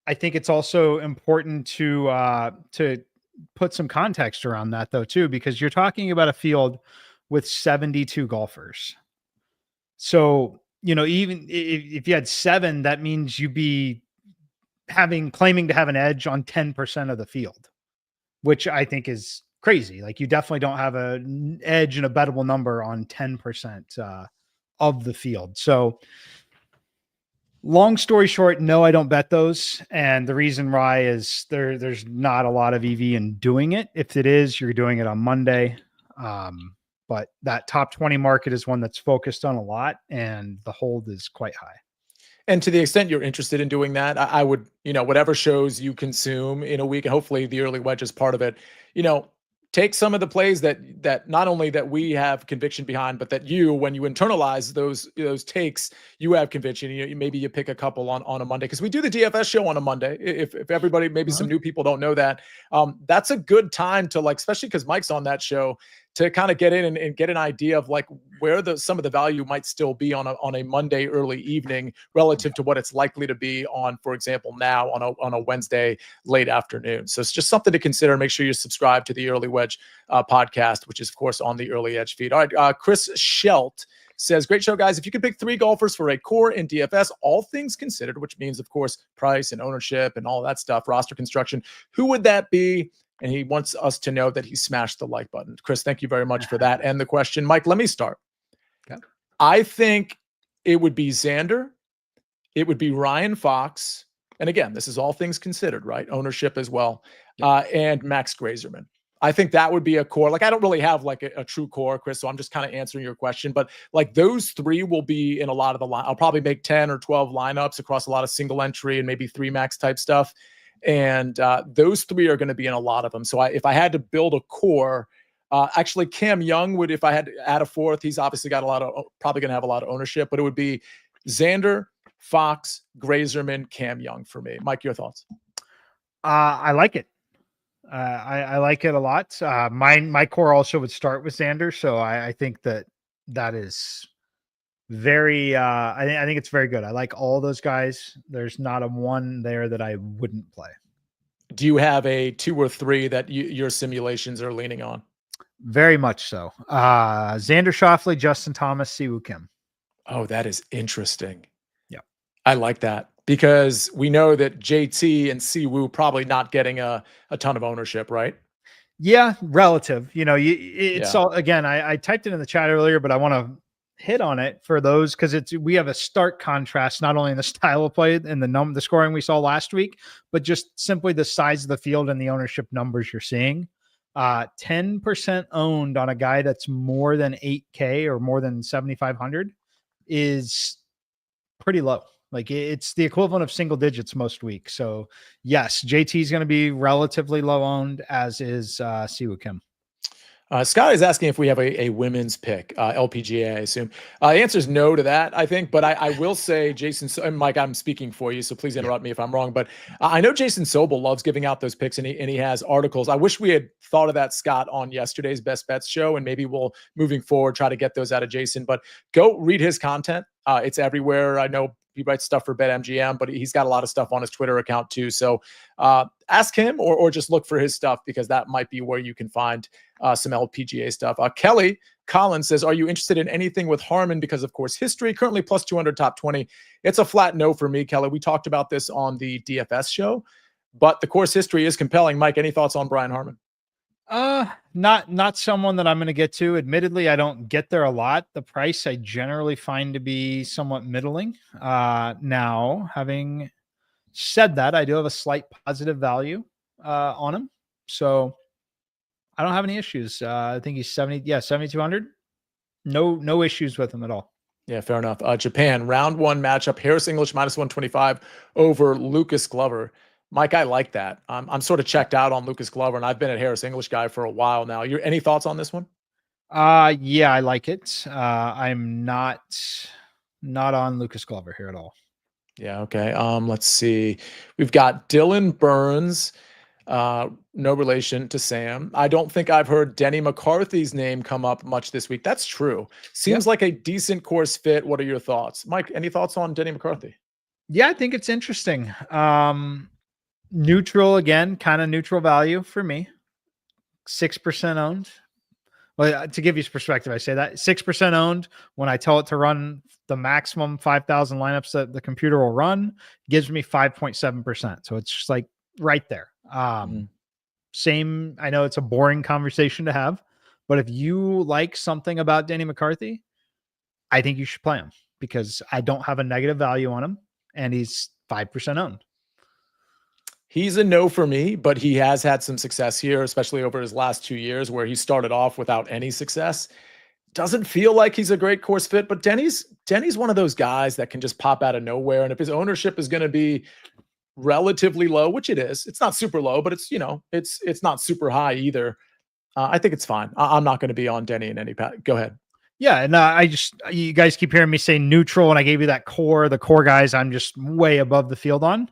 I think it's also important to put some context around that though, too, because you're talking about a field with 72 golfers. So, even if you had 7, that means you'd be claiming to have an edge on 10% of the field, which I think is crazy. Like, you definitely don't have an edge and a bettable number on 10% of the field. So long story short, no, I don't bet those. And the reason why is there's not a lot of EV in doing it. If it is, you're doing it on Monday. But that top 20 market is one that's focused on a lot, and the hold is quite high. And to the extent you're interested in doing that, I would, whatever shows you consume in a week, and hopefully the early wedge is part of it, take some of the plays that not only that we have conviction behind, but that when you internalize those takes, you have conviction. Maybe you pick a couple on a Monday, because we do the DFS show on a Monday. If everybody, maybe some new people don't know that, that's a good time to, like, especially because Mike's on that show, to kind of get in and get an idea of like where some of the value might still be on a Monday early evening relative to what it's likely to be on, for example, now on a Wednesday late afternoon. So it's just something to consider. Make sure you're subscribed to the Early Wedge podcast, which is of course on the Early Edge feed. All right, Chris Schelt says, great show, guys. If you could pick 3 golfers for a core in DFS, all things considered, which means of course price and ownership and all that stuff, roster construction, who would that be? And he wants us to know that he smashed the like button. Chris, thank you very much for that and the question. Mike, let me start. Okay. I think it would be Xander. It would be Ryan Fox. And again, this is all things considered, right? Ownership as well. And Max Grazerman. I think that would be a core. Like, I don't really have like a true core, Chris, so I'm just kind of answering your question. But like, those 3 will be in a lot of the line. I'll probably make 10 or 12 lineups across a lot of single entry and maybe 3 max type stuff. And those 3 are going to be in a lot of them. So if I had to build a core, actually Cam Young would, if I had to add a 4th, he's obviously got probably going to have a lot of ownership, but it would be Xander, Fox, Grazerman, Cam Young for me. Mike, your thoughts? I like it. I like it a lot. My core also would start with Xander. So I think that is very, I think it's very good. I like all those guys. There's not a one there that I wouldn't play. Do you have a 2 or 3 that your simulations are leaning on? Very much so. Xander Schauffele, Justin Thomas, Siwoo Kim. Oh, that is interesting. Yeah. I like that, because we know that JT and Siwoo probably not getting a ton of ownership, right? Yeah, relative. It's all, again, I typed it in the chat earlier, but I want to hit on it for those, because we have a stark contrast, not only in the style of play and the scoring we saw last week, but just simply the size of the field and the ownership numbers you're seeing. 10% owned on a guy that's more than 8K or more than 7,500 is pretty low. Like, it's the equivalent of single digits most weeks. So yes, JT is going to be relatively low owned, as is Siwoo Kim. Scott is asking if we have a women's pick, LPGA, I assume. The answer is no to that, I think. But I will say, Jason, and Mike, I'm speaking for you, so please interrupt me if I'm wrong. But I know Jason Sobel loves giving out those picks, and he has articles. I wish we had thought of that, Scott, on yesterday's Best Bets show, and maybe we'll, moving forward, try to get those out of Jason. But go read his content. It's everywhere. I know he writes stuff for BetMGM, but he's got a lot of stuff on his Twitter account too. So ask him or just look for his stuff, because that might be where you can find some LPGA stuff. Kelly Collins says, are you interested in anything with Harman? Because of course, history, currently plus 200 top 20. It's a flat no for me, Kelly. We talked about this on the DFS show, but the course history is compelling. Mike, any thoughts on Brian Harman? Not someone that I'm going to get to. Admittedly, I don't get there a lot. The price I generally find to be somewhat middling. Now, having said that, I do have a slight positive value on him. So I don't have any issues. I think he's 7,200. No issues with him at all. Yeah, fair enough. Japan, round one matchup, Harris English minus 125 over Lucas Glover. Mike, I like that. I'm sort of checked out on Lucas Glover, and I've been a Harris English guy for a while now. Any thoughts on this one? Yeah, I like it. I'm not on Lucas Glover here at all. Yeah, okay. Let's see. We've got Dylan Burns, no relation to Sam. I don't think I've heard Denny McCarthy's name come up much this week. That's true. Seems like a decent course fit. What are your thoughts? Mike, any thoughts on Denny McCarthy? Yeah, I think it's interesting. Neutral again, kind of neutral value for me. 6% owned. Well, to give you perspective, I say that 6% owned when I tell it to run the maximum 5,000 lineups that the computer will run, gives me 5.7%. So it's just like right there. Same. I know it's a boring conversation to have, but if you like something about Denny McCarthy, I think you should play him because I don't have a negative value on him and he's 5% owned. He's a no for me, but he has had some success here, especially over his last 2 years where he started off without any success. Doesn't feel like he's a great course fit, but Denny's one of those guys that can just pop out of nowhere. And if his ownership is going to be relatively low, which it is, it's not super low, but it's not super high either. I think it's fine. I'm not going to be on Denny in any path. Go ahead. Yeah, and you guys keep hearing me say neutral, and I gave you that core. The core guys, I'm just way above the field on.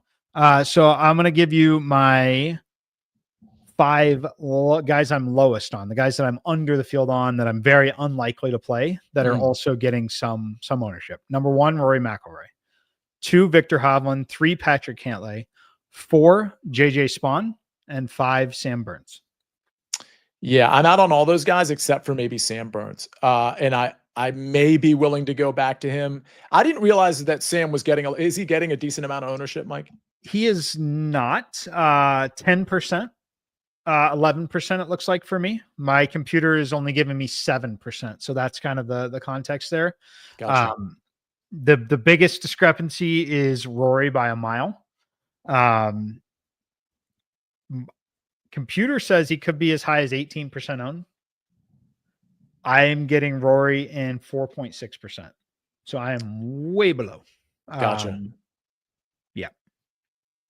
So I'm going to give you my 5 guys I'm lowest on, the guys that I'm under the field on, that I'm very unlikely to play, that are also getting some ownership. Number 1, Rory McIlroy. 2, Victor Hovland. 3, Patrick Cantlay. 4, JJ Spawn. And 5, Sam Burns. Yeah, I'm out on all those guys except for maybe Sam Burns. And I may be willing to go back to him. I didn't realize that Sam was is he getting a decent amount of ownership, Mike? He is not 10%, 11%. It looks like for me, my computer is only giving me 7%. So that's kind of the context there. Gotcha. The biggest discrepancy is Rory by a mile. Computer says he could be as high as 18% owned. I am getting Rory in 4.6%. So I am way below. Gotcha. Yeah.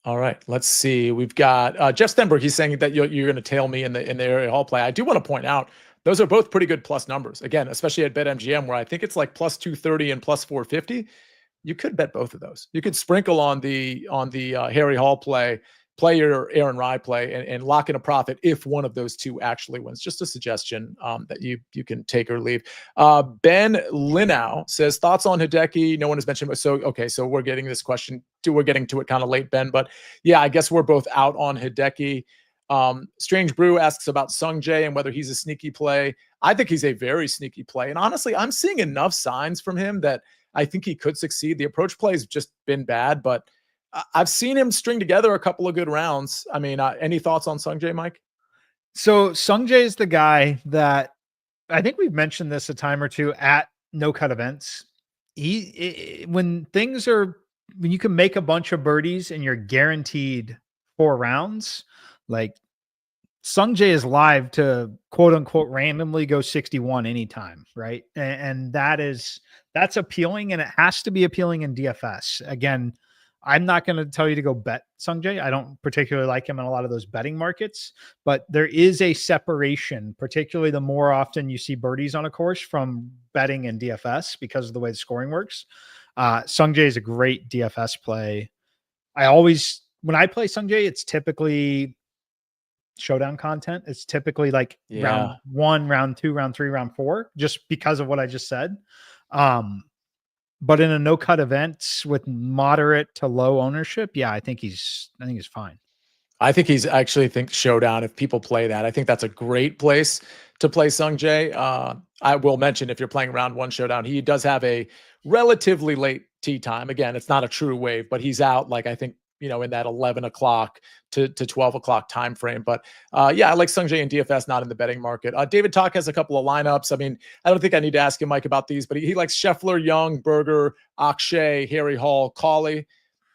All right. Let's see. We've got Jeff Stenberg. He's saying that you're going to tail me in the area hall play. I do want to point out those are both pretty good plus numbers. Again, especially at BetMGM, where I think it's like plus 230 and plus 450. You could bet both of those. You could sprinkle on the Harry Hall play your Aaron Rye play, and lock in a profit if one of those two actually wins. Just a suggestion that you can take or leave. Ben Linau says, thoughts on Hideki? No one has mentioned. So we're getting this question. We're getting to it kind of late, Ben. But yeah, I guess we're both out on Hideki. Strange Brew asks about Sung Jae and whether he's a sneaky play. I think he's a very sneaky play. And honestly, I'm seeing enough signs from him that I think he could succeed. The approach play has just been bad, but I've seen him string together a couple of good rounds. I mean, any thoughts on Sung Jae, Mike? So Sung Jae is the guy that I think we've mentioned this a time or two at no cut events. When you can make a bunch of birdies and you're guaranteed 4 rounds, like Sung Jae is live to quote unquote randomly go 61 anytime. Right. And that's appealing, and it has to be appealing in DFS. Again, I'm not going to tell you to go bet Sung Jae. I don't particularly like him in a lot of those betting markets, but there is a separation, particularly the more often you see birdies on a course, from betting and DFS because of the way the scoring works. Sung Jae is a great DFS play. When I play Sung Jae, it's typically showdown content. It's typically like round 1, round 2, round 3, round 4, just because of what I just said. But in a no cut event with moderate to low ownership, yeah, I think he's fine. I think showdown. If people play that, I think that's a great place to play Sung Jae. I will mention, if you're playing round 1 showdown, he does have a relatively late tee time. Again, it's not a true wave, but he's out like, I think, in that 11 o'clock to 12 o'clock time frame. But yeah, I like Sung Jae in DFS, not in the betting market. David Talk has a couple of lineups. I mean, I don't think I need to ask him, Mike, about these, but he likes Scheffler, Young, Berger, Akshay, Harry Hall, Cauley.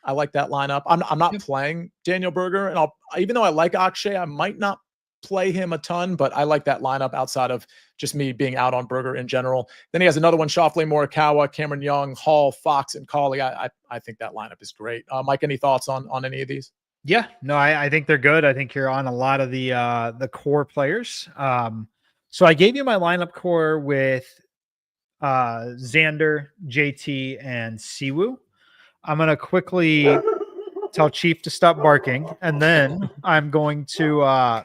I like that lineup. I'm not playing Daniel Berger, and even though I like Akshay, I might not play him a ton, but I like that lineup outside of just me being out on Berger in general. Then he has another one: Shoffley, Morikawa, Cameron Young, Hall, Fox, and Cauley. I think that lineup is great. Mike, any thoughts on any of these? Yeah, no, I think they're good. I think you're on a lot of the core players. So I gave you my lineup core with Xander, JT, and Siwoo. I'm going to quickly tell Chief to stop barking, and then I'm going to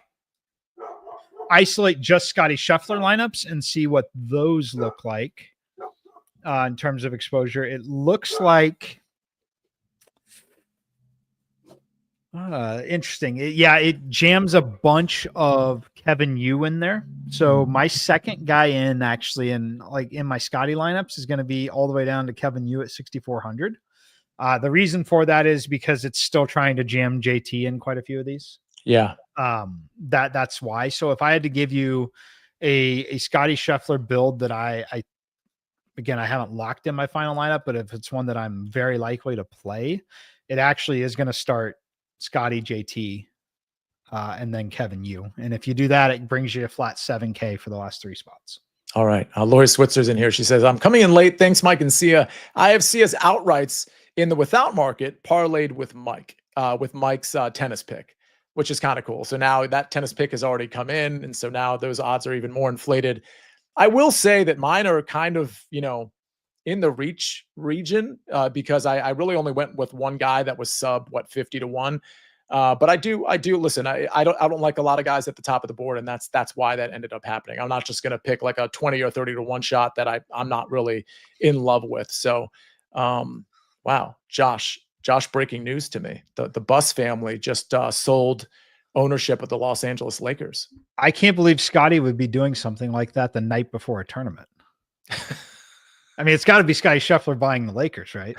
isolate just Scottie Scheffler lineups and see what those look like in terms of exposure. It looks like interesting. It jams a bunch of Kevin Yu in there. So my second guy in my Scottie lineups is going to be all the way down to Kevin Yu at 6,400. The reason for that is because it's still trying to jam JT in quite a few of these. Yeah. That's why. So if I had to give you a Scottie Scheffler build that I haven't locked in my final lineup, but if it's one that I'm very likely to play, it actually is going to start Scottie, JT, and then Kevin Yu. And if you do that, it brings you a flat 7K for the last 3 spots. All right. Lori Switzer's in here. She says, I'm coming in late. Thanks, Mike and Sia. I have Sia's outrights in the without market parlayed with Mike's tennis pick, which is kind of cool. So now that tennis pick has already come in. And so now those odds are even more inflated. I will say that mine are kind of, in the reach region because I really only went with one guy that was sub 50-1. But I do listen. I don't like a lot of guys at the top of the board, and that's why that ended up happening. I'm not just going to pick like a 20 or 30-1 shot that I'm not really in love with. So, wow, Josh, breaking news to me. The Buss family just sold ownership of the Los Angeles Lakers. I can't believe Scottie would be doing something like that the night before a tournament. I mean, it's got to be Scottie Scheffler buying the Lakers, right?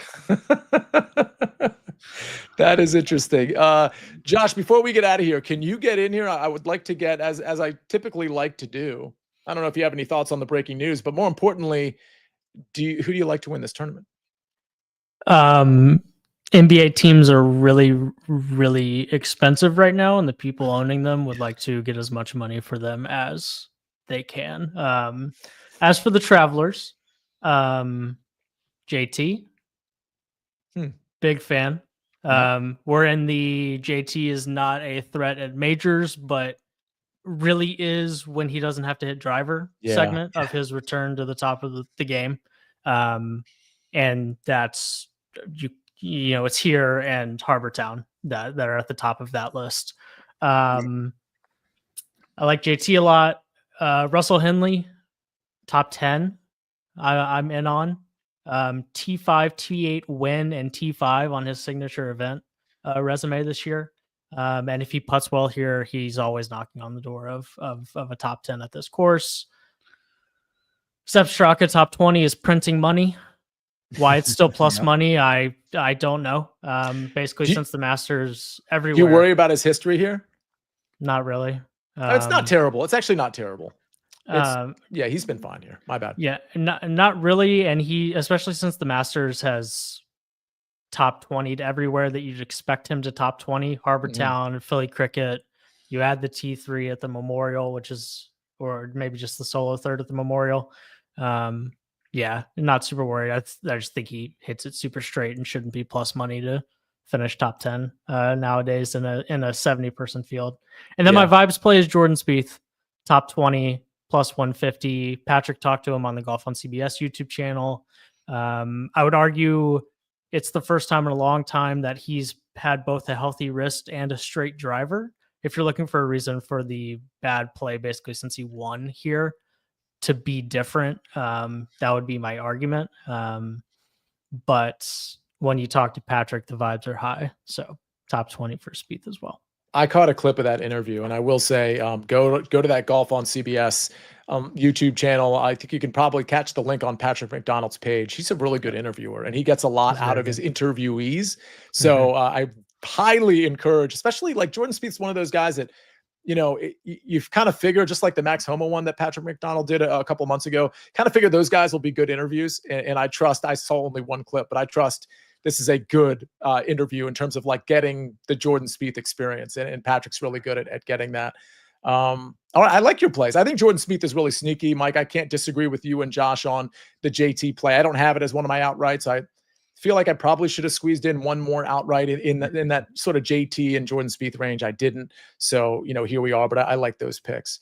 That is interesting. Josh, before we get out of here, can you get in here? I would like to get, as I typically like to do. I don't know if you have any thoughts on the breaking news, but more importantly, who do you like to win this tournament? NBA teams are really, really expensive right now, and the people owning them would like to get as much money for them as they can. As for the Travelers, JT, big fan. We're in the JT is not a threat at majors, but really is when he doesn't have to hit driver segment of his return to the top of the game. And that's, it's here and Harbortown that are at the top of that list. I like JT a lot. Russell Henley, top 10. I'm in on T5, T8 win and T5 on his signature event resume this year. And if he putts well here, he's always knocking on the door of a top 10 at this course. Sepp Straka, top 20 is printing money. Why it's still plus money, I don't know. Basically, since the Masters everywhere. Do you worry about his history here? Not really. It's not terrible. It's actually not terrible. He's been fine here. My bad. Yeah, not really. And he, especially since the Masters has top 20'd everywhere that you'd expect him to top 20, Harbortown, Philly Cricket. You add the T3 at the Memorial, or maybe just the solo third at the Memorial. Not super worried. I just think he hits it super straight and shouldn't be plus money to finish top 10 nowadays in a 70-person field. And then my vibes play is Jordan Spieth, top 20 plus 150. Patrick talked to him on the Golf on CBS YouTube channel. I would argue it's the first time in a long time that he's had both a healthy wrist and a straight driver. If you're looking for a reason for the bad play, basically since he won here, to be different, that would be my argument. But when you talk to Patrick, the vibes are high. So top 20 for Spieth as well. I caught a clip of that interview, and I will say, go to that Golf on CBS YouTube channel. I think you can probably catch the link on Patrick McDonald's page. He's a really good interviewer, and he gets a lot out of his interviewees. So I highly encourage, especially like Jordan Spieth's one of those guys that, you've kind of figured, just like the Max Homa one that Patrick McDonald did a couple months ago, kind of figured those guys will be good interviews. And I saw only one clip, but I trust this is a good interview in terms of like getting the Jordan Spieth experience. And Patrick's really good at getting that. All right, I like your plays. I think Jordan Spieth is really sneaky, Mike. I can't disagree with you and Josh on the JT play. I don't have it as one of my outrights. I feel like I probably should have squeezed in one more outright in that sort of JT and Jordan Spieth range. I didn't. So, here we are, but I like those picks.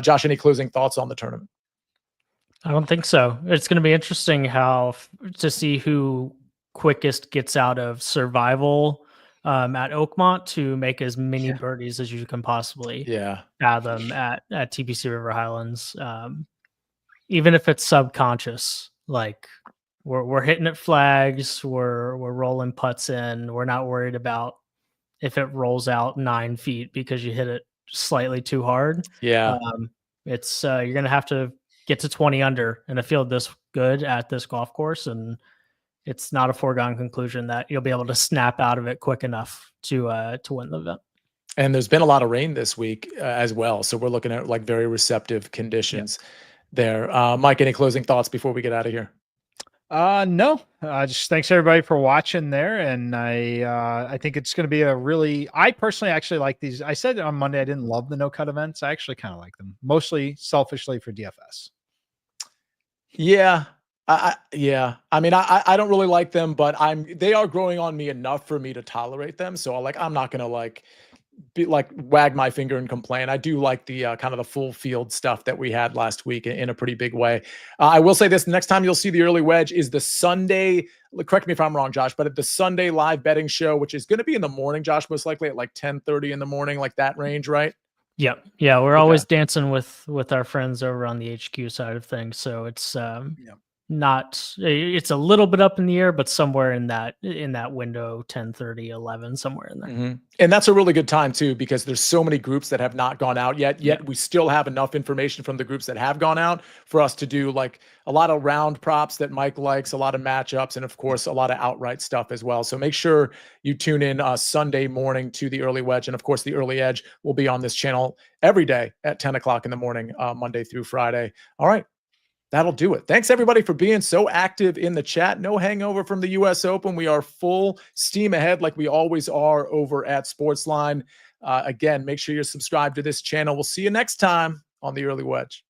Josh, any closing thoughts on the tournament? I don't think so. It's going to be interesting to see who quickest gets out of survival at Oakmont to make as many birdies as you can possibly fathom at TPC River Highlands. Even if it's subconscious, like we're hitting at flags, we're rolling putts in. We're not worried about if it rolls out 9 feet because you hit it slightly too hard. Yeah. It's you're going to have to get to 20 under in a field this good at this golf course, and it's not a foregone conclusion that you'll be able to snap out of it quick enough to win the event. And there's been a lot of rain this week as well, so we're looking at like very receptive conditions there. Mike, any closing thoughts before we get out of here? No, just thanks everybody for watching there. And I think it's going to be I personally actually like these. I said on Monday, I didn't love the no cut events. I actually kind of like them, mostly selfishly for DFS. Yeah. I mean, I don't really like them, but they are growing on me enough for me to tolerate them. So I'm not going to wag my finger and complain. I do like the kind of the full field stuff that we had last week in a pretty big way. I will say this: next time you'll see the early wedge is the Sunday. Correct me if I'm wrong, Josh, but at the Sunday live betting show, which is going to be in the morning, Josh, most likely at like 10:30 in the morning, like that range, right? Yep. Yeah, we're always dancing with our friends over on the HQ side of things. So it's it's a little bit up in the air, but somewhere in that window, 10:30, 11, somewhere in there. Mm-hmm. And that's a really good time too, because there's so many groups that have not gone out yet we still have enough information from the groups that have gone out for us to do like a lot of round props that Mike likes, a lot of matchups, and of course a lot of outright stuff as well. So make sure you tune in Sunday morning to the early wedge. And of course the early edge will be on this channel every day at 10 o'clock in the morning, Monday through Friday. All right. That'll do it. Thanks everybody for being so active in the chat. No hangover from the US Open. We are full steam ahead like we always are over at SportsLine. Again, make sure you're subscribed to this channel. We'll see you next time on the Early Wedge.